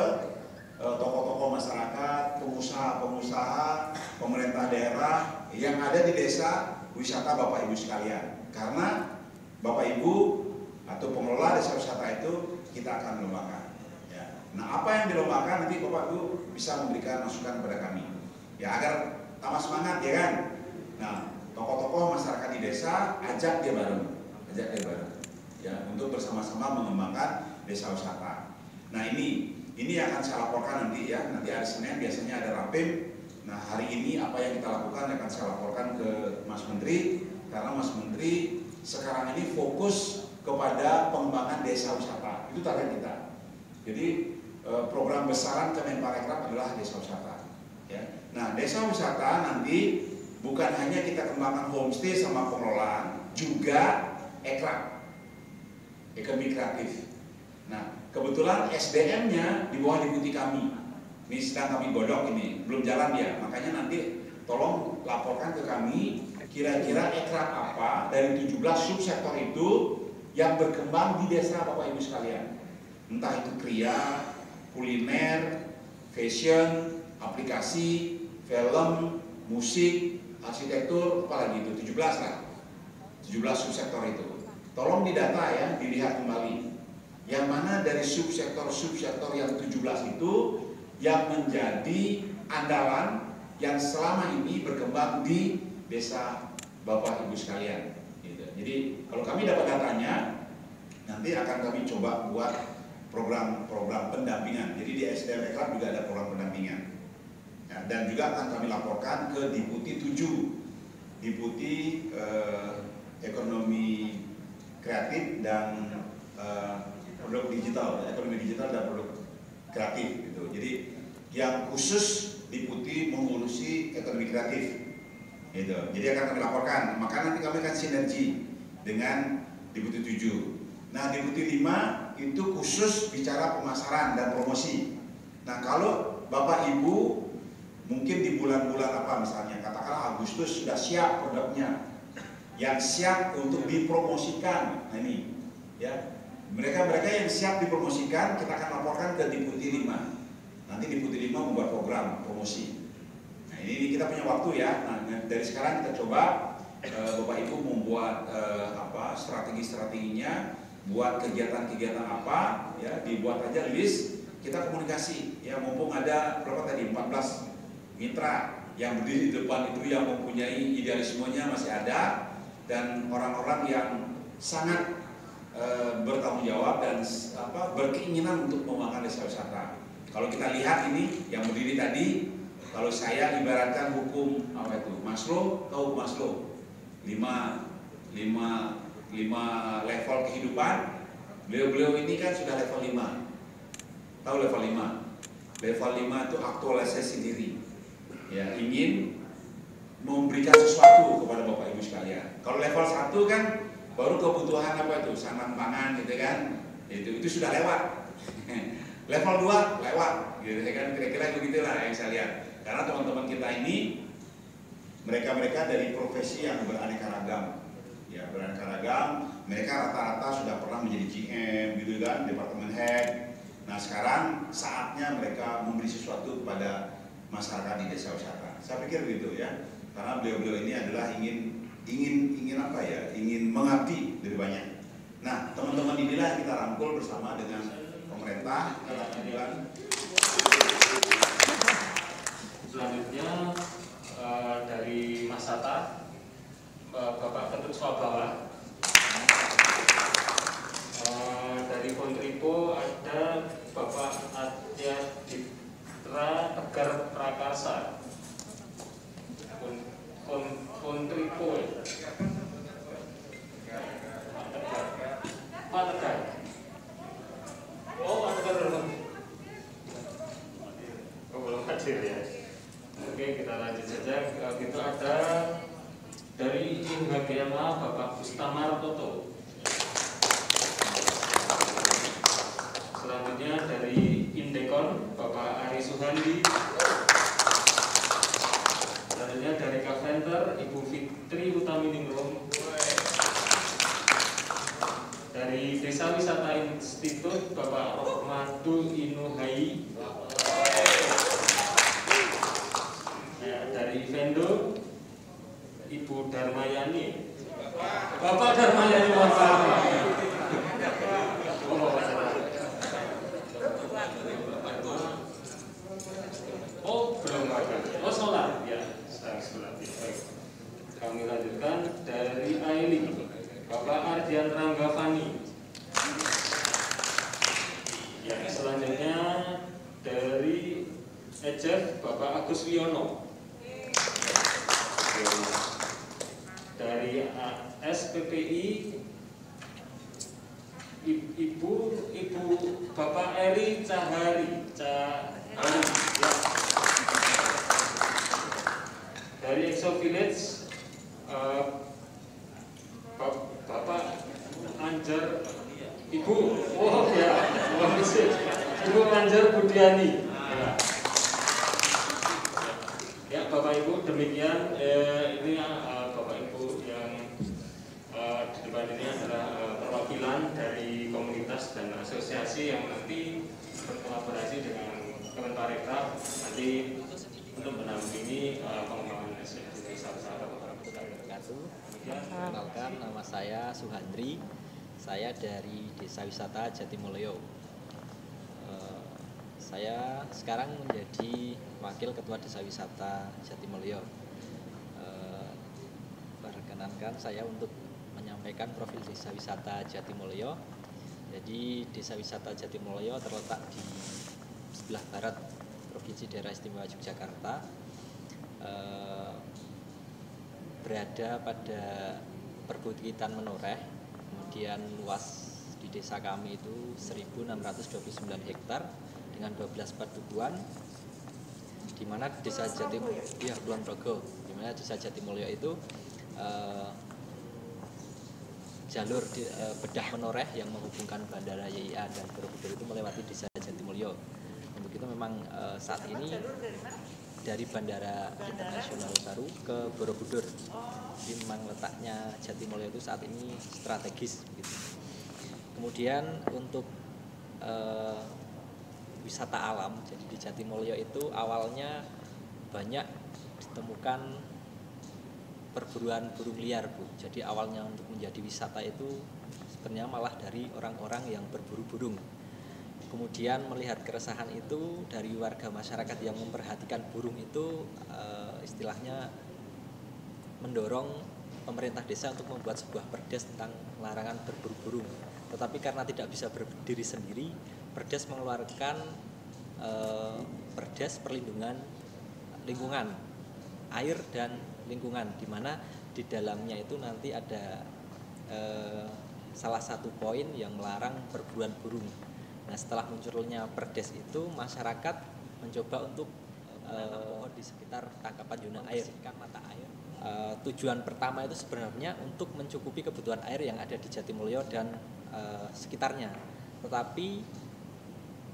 tokoh-tokoh masyarakat, pengusaha-pengusaha, pemerintah daerah yang ada di desa wisata Bapak Ibu sekalian. Karena Bapak Ibu atau pengelola desa wisata itu kita akan lombakan. Ya. Nah, apa yang dilombakan nanti Bapak Ibu bisa memberikan masukan kepada kami. Ya, agar tambah semangat ya kan. Nah, tokoh-tokoh masyarakat di desa ajak dia bareng. ajak dia bareng, ya, untuk bersama-sama mengembangkan desa wisata. Nah ini yang akan saya laporkan nanti ya, nanti hari Senin biasanya ada rapim. Nah hari ini apa yang kita lakukan akan saya laporkan ke Mas Menteri, karena Mas Menteri sekarang ini fokus kepada pengembangan desa wisata, itu target kita. Jadi program besaran Kemenparekraf adalah desa wisata. Ya. Nah desa wisata nanti bukan hanya kita kembangkan homestay sama pengelolaan, juga ekraf, ekonomi kreatif. Nah kebetulan SDM-nya di bawah deputi kami. Ini sedang kami godok, ini belum jalan ya. Makanya nanti tolong laporkan ke kami kira-kira ekraf apa dari 17 subsektor itu yang berkembang di desa Bapak Ibu sekalian. Entah itu kriya, kuliner, fashion, aplikasi, film, musik, arsitektur, apalagi itu 17 lah. 17 subsektor itu. Tolong didata ya, dilihat kembali. Yang mana dari subsektor yang 17 itu yang menjadi andalan yang selama ini berkembang di desa Bapak Ibu sekalian. Gitu. Jadi kalau kami dapat datanya, nanti akan kami coba buat program-program pendampingan. Jadi di SDM Ekraf juga ada program pendampingan. Ya, dan juga akan kami laporkan ke Deputi 7, Deputi Ekonomi Kreatif dan Produk Digital, Ekonomi Digital dan Produk Kreatif gitu. Jadi yang khusus Deputi mengurusi ekonomi kreatif gitu. Jadi akan kami laporkan, maka nanti kami akan sinergi dengan Deputi 7. Nah Deputi 5 itu khusus bicara pemasaran dan promosi. Nah kalau Bapak Ibu mungkin di bulan-bulan apa misalnya, katakanlah Agustus sudah siap produknya, yang siap untuk dipromosikan. Nah ini ya, mereka yang siap dipromosikan kita akan laporkan ke Deputi 5. Nanti Deputi 5 membuat program promosi. Nah ini kita punya waktu ya. Nah dari sekarang kita coba Bapak Ibu membuat strategi-strateginya, buat kegiatan-kegiatan apa ya, dibuat aja list, kita komunikasi ya, mumpung ada berapa tadi 14 mitra yang berdiri di depan itu yang mempunyai idealismenya masih ada, dan orang-orang yang sangat bertanggung jawab dan berkeinginan untuk membangun desa wisata. Kalau kita lihat ini yang berdiri tadi, kalau saya ibaratkan hukum apa itu Maslow, tahu Maslow 5 level kehidupan. Beliau ini kan sudah level 5. Tahu level 5? Level 5 itu aktualisasi diri. Ya, ingin memberikan sesuatu kepada Bapak Ibu sekalian. Kalau level 1 kan baru kebutuhan apa itu? Sandang pangan gitu kan. Itu sudah lewat. Level 2 lewat gitu kan, kira-kira begitulah yang saya lihat. Karena teman-teman kita ini mereka dari profesi yang beraneka ragam. Ya, beraneka ragam, mereka rata-rata sudah pernah menjadi GM gitu kan, departemen head. Nah, sekarang saatnya mereka memberi sesuatu kepada masyarakat di desa wisata. Saya pikir begitu ya. Karena beliau-beliau ini adalah ingin apa ya? Ingin mengabdi lebih banyak. Nah, teman-teman inilah kita rangkul bersama dengan pemerintah. Selanjutnya dari Mas Sata, Bapak Ketut Swabawa. Dari Kontripo ada Bapak Adya Ditra Tegar Prakarsa. Kontripo Pak Tegar. Oh, Pak Tegar belum hadir ya. Oke, kita lanjut saja. Itu ada dari Inhagiyama Bapak Ustamar Toto. Selanjutnya dari Indekon Bapak Ari Suhandi. Selanjutnya dari Kaventer Ibu Fitri Utaminingrum. Dari Desa Wisata Institut Bapak Rohmadu Inuhai. Ya, dari Vendo Ibu Darmayani. Bapak Darmayani Bapak. Oh, belum ada. Oh, sholat ya, sedang sholat. Kami lanjutkan dari Aili Bapak Ardian Ejek Bapak Agus Wiono. Dari SPPI Ibu Bapak Eri Cahari ya. Dari Exo Village Bapak Anjar Ibu ya Ibu Anjar Budiani ya Bapak Ibu, demikian ini Bapak Ibu yang di depan ini adalah perwakilan dari komunitas dan asosiasi yang nanti berkolaborasi dengan Kemenparekraf nanti untuk mendampingi pengembangan SDM desa wisata Kota Perkenalkan, nama saya Suhandri, saya dari Desa Wisata Jatimulyo. Saya sekarang menjadi Wakil Ketua Desa Wisata Jatimulyo. Perkenankan saya untuk menyampaikan profil Desa Wisata Jatimulyo. Jadi Desa Wisata Jatimulyo terletak di sebelah barat Provinsi Daerah Istimewa Yogyakarta, berada pada perbukitan Menoreh. Kemudian luas di desa kami itu 1.629 hektar dengan 12 padukuhan, di mana Desa Jatimulyo, ya Kulon Progo, di mana Desa Jatimulyo itu jalur bedah Menoreh yang menghubungkan Bandara YIA dan Borobudur itu melewati Desa Jatimulyo. Untuk itu memang saat ini dari Bandara Internasional baru ke Borobudur, jadi memang letaknya Jatimulyo itu saat ini strategis gitu. Kemudian untuk wisata alam, jadi di Jatimulyo itu awalnya banyak ditemukan perburuan burung liar, Bu. Jadi awalnya untuk menjadi wisata itu sebenarnya malah dari orang-orang yang berburu burung. Kemudian melihat keresahan itu dari warga masyarakat yang memperhatikan burung itu, istilahnya mendorong pemerintah desa untuk membuat sebuah perdes tentang larangan berburu burung. Tetapi karena tidak bisa berdiri sendiri, perdes mengeluarkan perdes perlindungan lingkungan, air dan lingkungan, di mana di dalamnya itu nanti ada salah satu poin yang melarang perburuan burung. Nah, setelah munculnya perdes itu, masyarakat mencoba untuk pohon di sekitar tangkapan Yuna air, mata air. Tujuan pertama itu sebenarnya untuk mencukupi kebutuhan air yang ada di Jatimulyo dan sekitarnya. Tetapi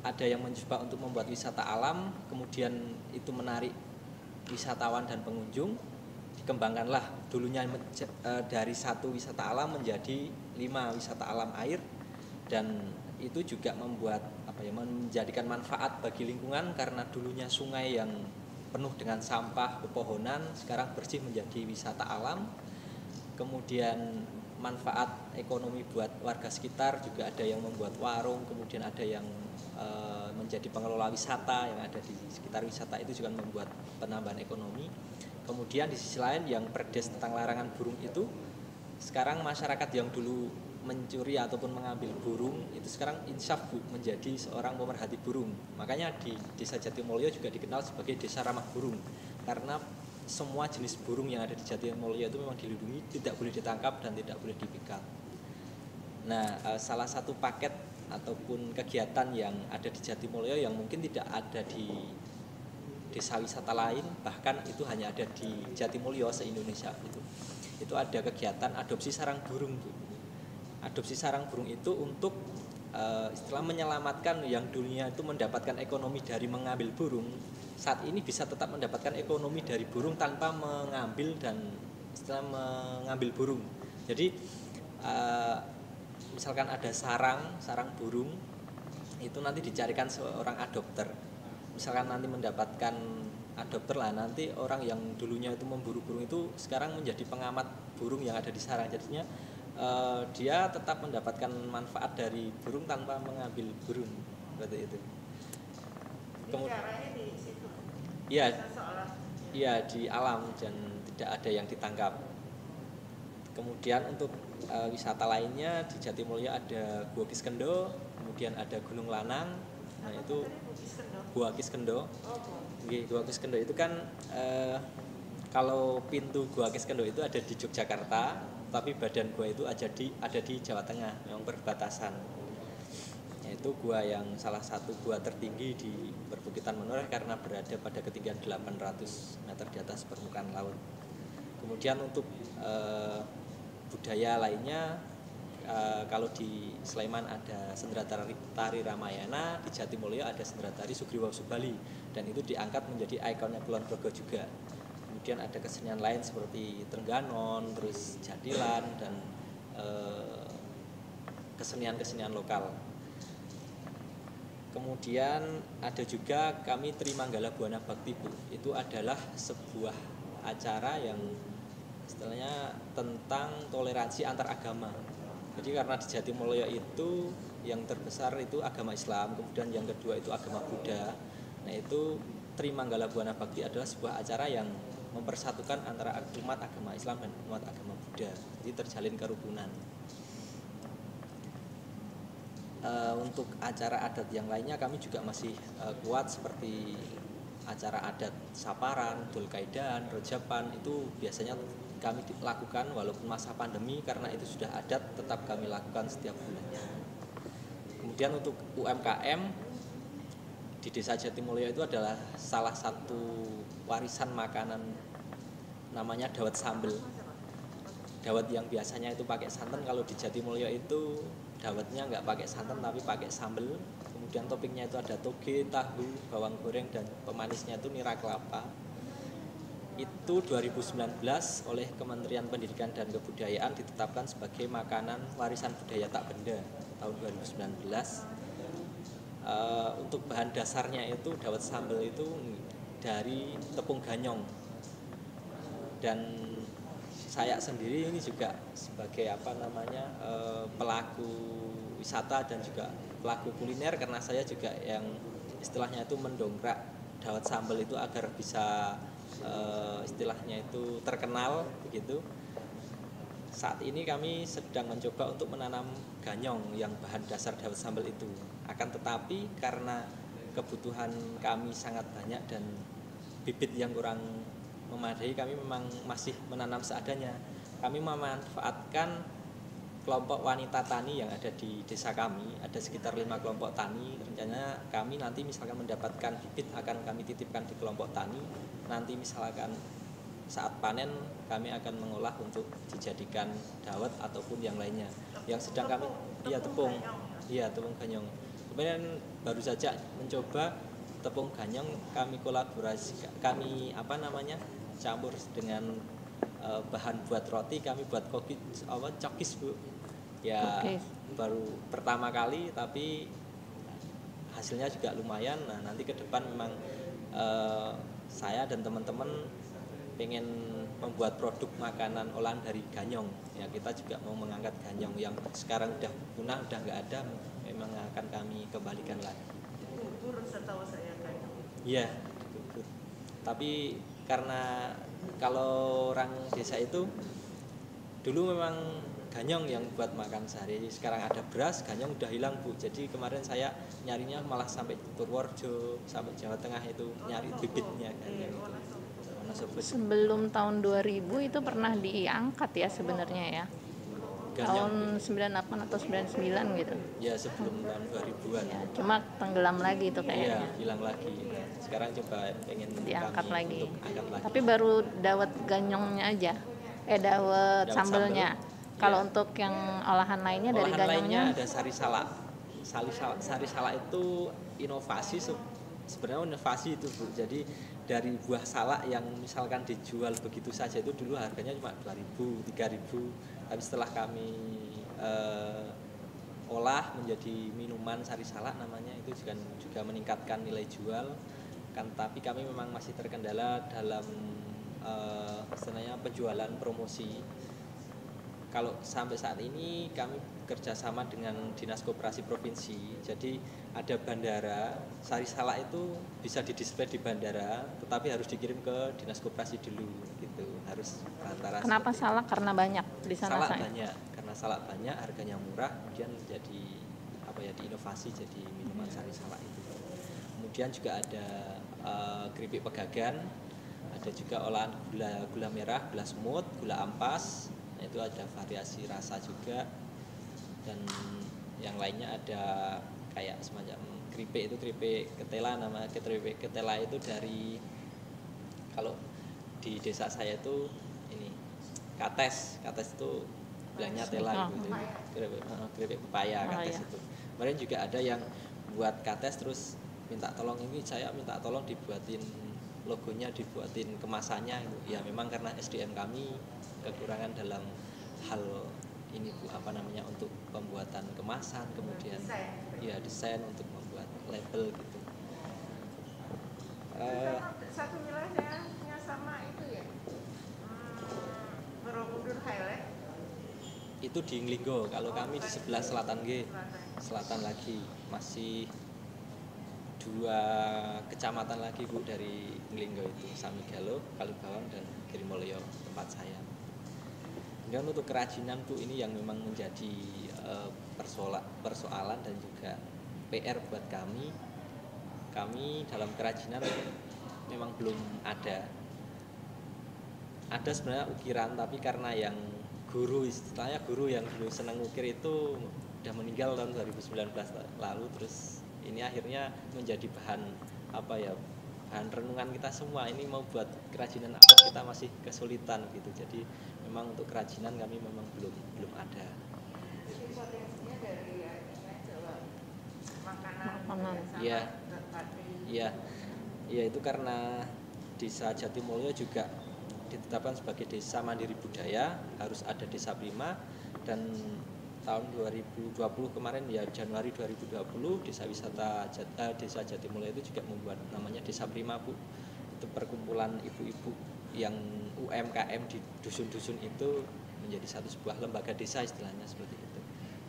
ada yang mencoba untuk membuat wisata alam, kemudian itu menarik wisatawan dan pengunjung. Dikembangkanlah dulunya dari 1 wisata alam menjadi 5 wisata alam air, dan itu juga membuat menjadikan manfaat bagi lingkungan, karena dulunya sungai yang penuh dengan sampah pepohonan sekarang bersih menjadi wisata alam. Kemudian manfaat ekonomi buat warga sekitar, juga ada yang membuat warung, kemudian ada yang menjadi pengelola wisata yang ada di sekitar wisata itu juga membuat penambahan ekonomi. Kemudian di sisi lain yang perdes tentang larangan burung itu, sekarang masyarakat yang dulu mencuri ataupun mengambil burung itu sekarang insaf, Bu, menjadi seorang pemerhati burung. Makanya di Desa Jatimulyo juga dikenal sebagai desa ramah burung, karena semua jenis burung yang ada di Jatimulyo itu memang dilindungi, tidak boleh ditangkap dan tidak boleh dipikal. Nah, salah satu paket ataupun kegiatan yang ada di Jatimulyo yang mungkin tidak ada di desa wisata lain, bahkan itu hanya ada di Jatimulyo se-Indonesia, itu ada kegiatan adopsi sarang burung, Bu. Adopsi sarang burung itu untuk istilah menyelamatkan yang dulunya itu mendapatkan ekonomi dari mengambil burung, saat ini bisa tetap mendapatkan ekonomi dari burung tanpa mengambil dan istilah mengambil burung. Jadi misalkan ada sarang burung itu nanti dicarikan seorang adopter. Misalkan nanti mendapatkan adopter lah, nanti orang yang dulunya itu memburu burung itu sekarang menjadi pengamat burung yang ada di sarang. Jadinya dia tetap mendapatkan manfaat dari burung tanpa mengambil burung, seperti itu. Kemudian di situ. Iya, di alam dan tidak ada yang ditangkap. Kemudian untuk wisata lainnya di Jatimulyo ada Gua Kiskendo, kemudian ada Gunung Lanang, Nah itu Gua Kiskendo. Gua Kiskendo itu kan kalau pintu Gua Kiskendo itu ada di Yogyakarta, tapi badan gua itu ada di Jawa Tengah, yang perbatasan. Yaitu gua yang salah satu gua tertinggi di perbukitan Menoreh karena berada pada ketinggian 800 meter di atas permukaan laut. Kemudian untuk budaya lainnya, kalau di Sleman ada sendera tari Ramayana, di Jatimulyo ada sendera tari Sugriwa Subali, dan itu diangkat menjadi ikonnya Kulon Progo juga. Kemudian ada kesenian lain seperti Trengganon, terus Jadilan, dan kesenian-kesenian lokal. Kemudian ada juga kami Trimanggala Buana Bakti, Bu. Itu adalah sebuah acara yang istilahnya tentang toleransi antar agama. Jadi karena di Jatimulyo itu yang terbesar itu agama Islam, kemudian yang kedua itu agama Buddha. Nah itu Trimanggala Buana Bakti adalah sebuah acara yang mempersatukan antara umat agama Islam dan umat agama Buddha. Jadi terjalin kerukunan. Untuk acara adat yang lainnya kami juga masih kuat, seperti acara adat Saparan, Dulkaidan, Rejapan, itu biasanya kami lakukan walaupun masa pandemi, karena itu sudah adat tetap kami lakukan setiap bulannya. Kemudian untuk UMKM di Desa Jatimulyo itu adalah salah satu warisan makanan namanya dawet sambel. Dawet yang biasanya itu pakai santan, kalau di Jatimulyo itu dawetnya nggak pakai santan tapi pakai sambel. Kemudian toppingnya itu ada toge, tahu, bawang goreng, dan pemanisnya itu nira kelapa. Itu 2019 oleh Kementerian Pendidikan dan Kebudayaan ditetapkan sebagai makanan warisan budaya tak benda tahun 2019. Untuk bahan dasarnya itu dawet sambel itu dari tepung ganyong, dan saya sendiri ini juga sebagai pelaku wisata dan juga pelaku kuliner, karena saya juga yang istilahnya itu mendongkrak dawet sambal itu agar bisa istilahnya itu terkenal begitu. Saat ini kami sedang mencoba untuk menanam ganyong yang bahan dasar dawet sambal itu. Akan tetapi karena kebutuhan kami sangat banyak dan bibit yang kurang memadai, kami memang masih menanam seadanya. Kami memanfaatkan kelompok wanita tani yang ada di desa kami, ada sekitar 5 kelompok tani. Rencananya kami nanti misalkan mendapatkan bibit akan kami titipkan di kelompok tani. Nanti misalkan saat panen kami akan mengolah untuk dijadikan dawet ataupun yang lainnya. Yang sedang kami tepung ganyong. Kemudian baru saja mencoba tepung ganyong, kami kolaborasi, kami campur dengan bahan buat roti, kami buat cokis, Bu. Ya okay. Baru pertama kali tapi hasilnya juga lumayan. Nah nanti ke depan memang saya dan teman-teman pengen membuat produk makanan olahan dari ganyong. Ya kita juga mau mengangkat ganyong yang sekarang udah punah, udah nggak ada, memang akan kami kembalikan lagi. Bubur setahu saya ganyong. Iya, tapi karena kalau orang desa itu dulu memang ganyong yang buat makan sehari. Sekarang ada beras, ganyong udah hilang, Bu. Jadi kemarin saya nyarinya malah sampai Purworejo, sampai Jawa Tengah itu nyari bibitnya ganyong itu. Sebelum tahun 2000 itu pernah diangkat ya sebenarnya ya. Ganyong, tahun 98 atau 99 gitu. Ya sebelum tahun 2000-an. Ya, cuma tenggelam lagi itu kayaknya. Iya, hilang lagi. Sekarang coba pengen diangkat lagi. Lagi. Tapi baru dawet ganyongnya aja. Dawet sambelnya. Kalau ya. Untuk yang olahan lainnya dari ganyongnya lainnya ada sari salak. Sari salak itu inovasi, sebenarnya inovasi itu, Bu. Jadi dari buah salak yang misalkan dijual begitu saja itu dulu harganya cuma 2.000, 3.000. Tapi setelah kami olah menjadi minuman sari salak namanya, itu juga meningkatkan nilai jual. Tapi kami memang masih terkendala dalam istilahnya penjualan promosi. Kalau sampai saat ini kami kerjasama dengan Dinas Koperasi Provinsi. Jadi ada bandara, sari salak itu bisa didisplay di bandara, tetapi harus dikirim ke Dinas Koperasi dulu gitu. Harus rata-rata. Kenapa salak? Karena banyak di sana. Salak banyak, karena salak banyak, harganya murah, kemudian jadi diinovasi jadi minuman sari salak itu. Kemudian juga ada keripik pegagan, ada juga olahan gula merah, gula semut, gula ampas. Nah, itu ada variasi rasa juga. Dan yang lainnya ada kayak semacam keripik, itu keripik ketela, nama keripik ketela itu dari, kalau di desa saya itu ini kates itu bilangnya tela gitu, keripik pepaya kates itu. Kemarin juga ada yang buat kates terus minta tolong, ini saya minta tolong dibuatin logonya, dibuatin kemasannya gitu. Ya memang karena SDM kami kekurangan dalam hal ini Bu, untuk pembuatan kemasan, kemudian ya desain untuk membuat label gitu. Satu wilayahnya sama itu ya, Borobudur Highland. Itu di Nglinggo, kalau kami di sebelah selatan lagi, masih 2 kecamatan lagi Bu dari Nglinggo itu, Samigalo, Kalibawang, dan Girimulyo tempat saya. Kemudian untuk kerajinan Bu, ini yang memang menjadi persoalan dan juga PR buat kami. Kami dalam kerajinan memang belum ada sebenarnya ukiran, tapi karena yang istilahnya guru yang dulu senang ukir itu udah meninggal tahun 2019 lalu, terus ini akhirnya menjadi bahan bahan renungan kita semua. Ini mau buat kerajinan apa, kita masih kesulitan gitu. Jadi memang untuk kerajinan kami memang belum ada. Jadi potensinya dari makanan. Iya, itu karena Desa Jatimulyo juga ditetapkan sebagai desa mandiri budaya, harus ada desa prima, dan tahun 2020 kemarin ya, Januari 2020, desa wisata Desa Jatimulyo itu juga membuat namanya Desa Prima Bu. Itu perkumpulan ibu-ibu yang UMKM di dusun-dusun itu menjadi sebuah lembaga desa, istilahnya seperti itu.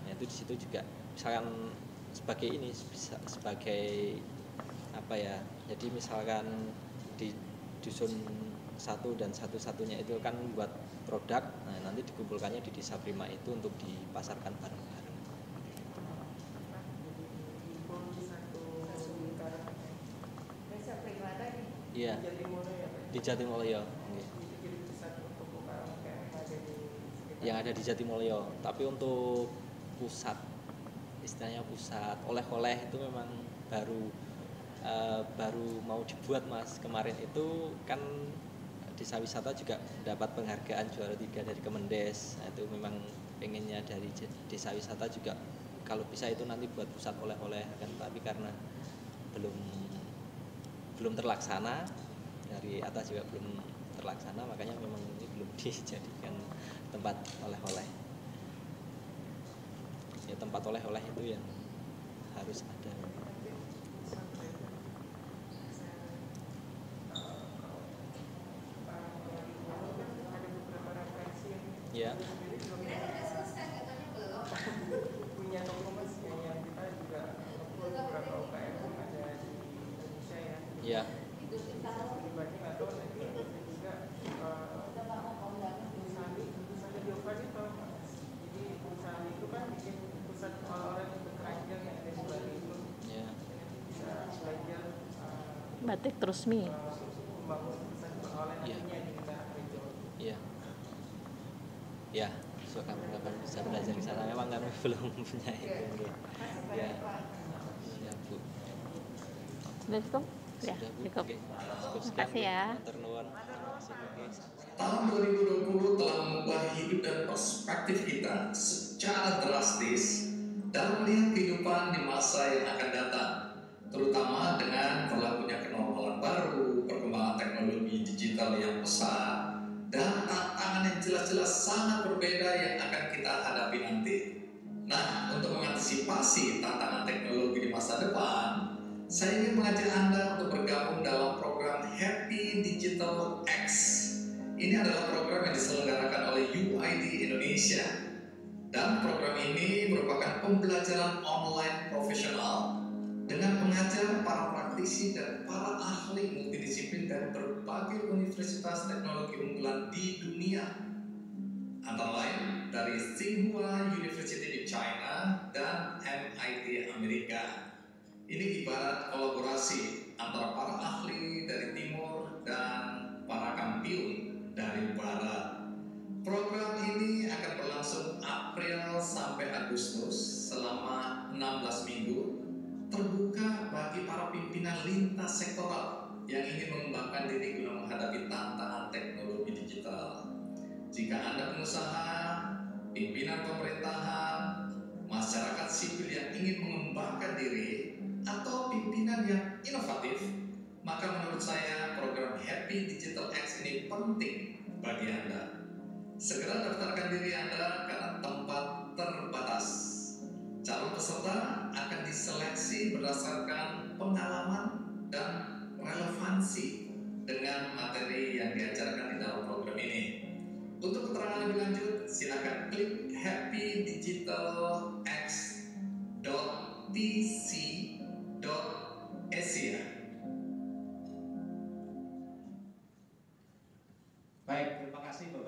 Nah, itu di situ juga misalkan sebagai jadi misalkan di dusun satu dan satu-satunya itu kan buat produk, nah nanti dikumpulkannya di Desa Prima itu untuk dipasarkan bareng-bareng. Desa Prima tadi. Iya. Di Jatimulyo. Yang ada di Jatimulyo. Tapi untuk pusat, istilahnya pusat oleh-oleh itu memang baru mau dibuat Mas. Kemarin itu kan desa wisata juga dapat penghargaan juara 3 dari Kemendes. Nah, itu memang pengennya dari desa wisata juga kalau bisa itu nanti buat pusat oleh-oleh kan, tapi karena belum terlaksana, dari atas juga belum terlaksana, makanya memang ini belum dijadikan tempat oleh-oleh. Ya, tempat oleh-oleh itu yang harus ada. Ya. Punya dokumentasi yang kita juga beberapa UKM ada di Indonesia ya. Iya. Dibanding atau juga usaha Diovan itu, jadi usaha itu kan bikin pusat orang yang berkeranjang yang ada di Bali itu. Iya. Bisa belajar Batik Trusmi. membangun pusat oleh nantinya di negara Rejo. Iya. Ya, so kapan-kapan bisa belajar di sana. Memang kami belum punya itu. Ya, siap Bu. Sudah cukup? Ya, Sudah Bu. cukup. Oke. Cukup Terima kasih ya. Matur nuwun. Terima kasih. Tahun 2020 telah mengubah hidup dan perspektif kita secara drastis dalam melihat kehidupan di masa yang akan datang, terutama dengan berlakunya kenormalan baru, perkembangan teknologi digital yang pesat, dan tantangan yang jelas-jelas sangat berbeda yang akan kita hadapi nanti. Nah, untuk mengantisipasi tantangan teknologi di masa depan, saya ingin mengajak Anda untuk bergabung dalam program Happy Digital X. Ini adalah program yang diselenggarakan oleh UID Indonesia. Dan program ini merupakan pembelajaran online profesional dengan pengajar, para praktisi, dan para ahli multidisiplin dari berbagai universitas teknologi unggulan di dunia, antara lain dari Tsinghua University di China dan MIT Amerika. Ini ibarat kolaborasi antara para ahli dari timur dan para kampiun dari barat. Program ini akan berlangsung April sampai Agustus selama 16 minggu, terbuka bagi para pimpinan lintas sektoral yang ingin mengembangkan diri guna menghadapi tantangan teknologi digital. Jika Anda pengusaha, pimpinan pemerintahan, masyarakat sipil yang ingin mengembangkan diri, atau pimpinan yang inovatif, maka menurut saya program Happy Digital X ini penting bagi Anda. Segera daftarkan diri Anda karena tempat terbatas. Calon peserta akan diseleksi berdasarkan pengalaman dan relevansi dengan materi yang diajarkan di dalam program ini. Untuk keterangan lebih lanjut, silakan klik happydigitalx.tc.asia. Baik, terima kasih Bapak.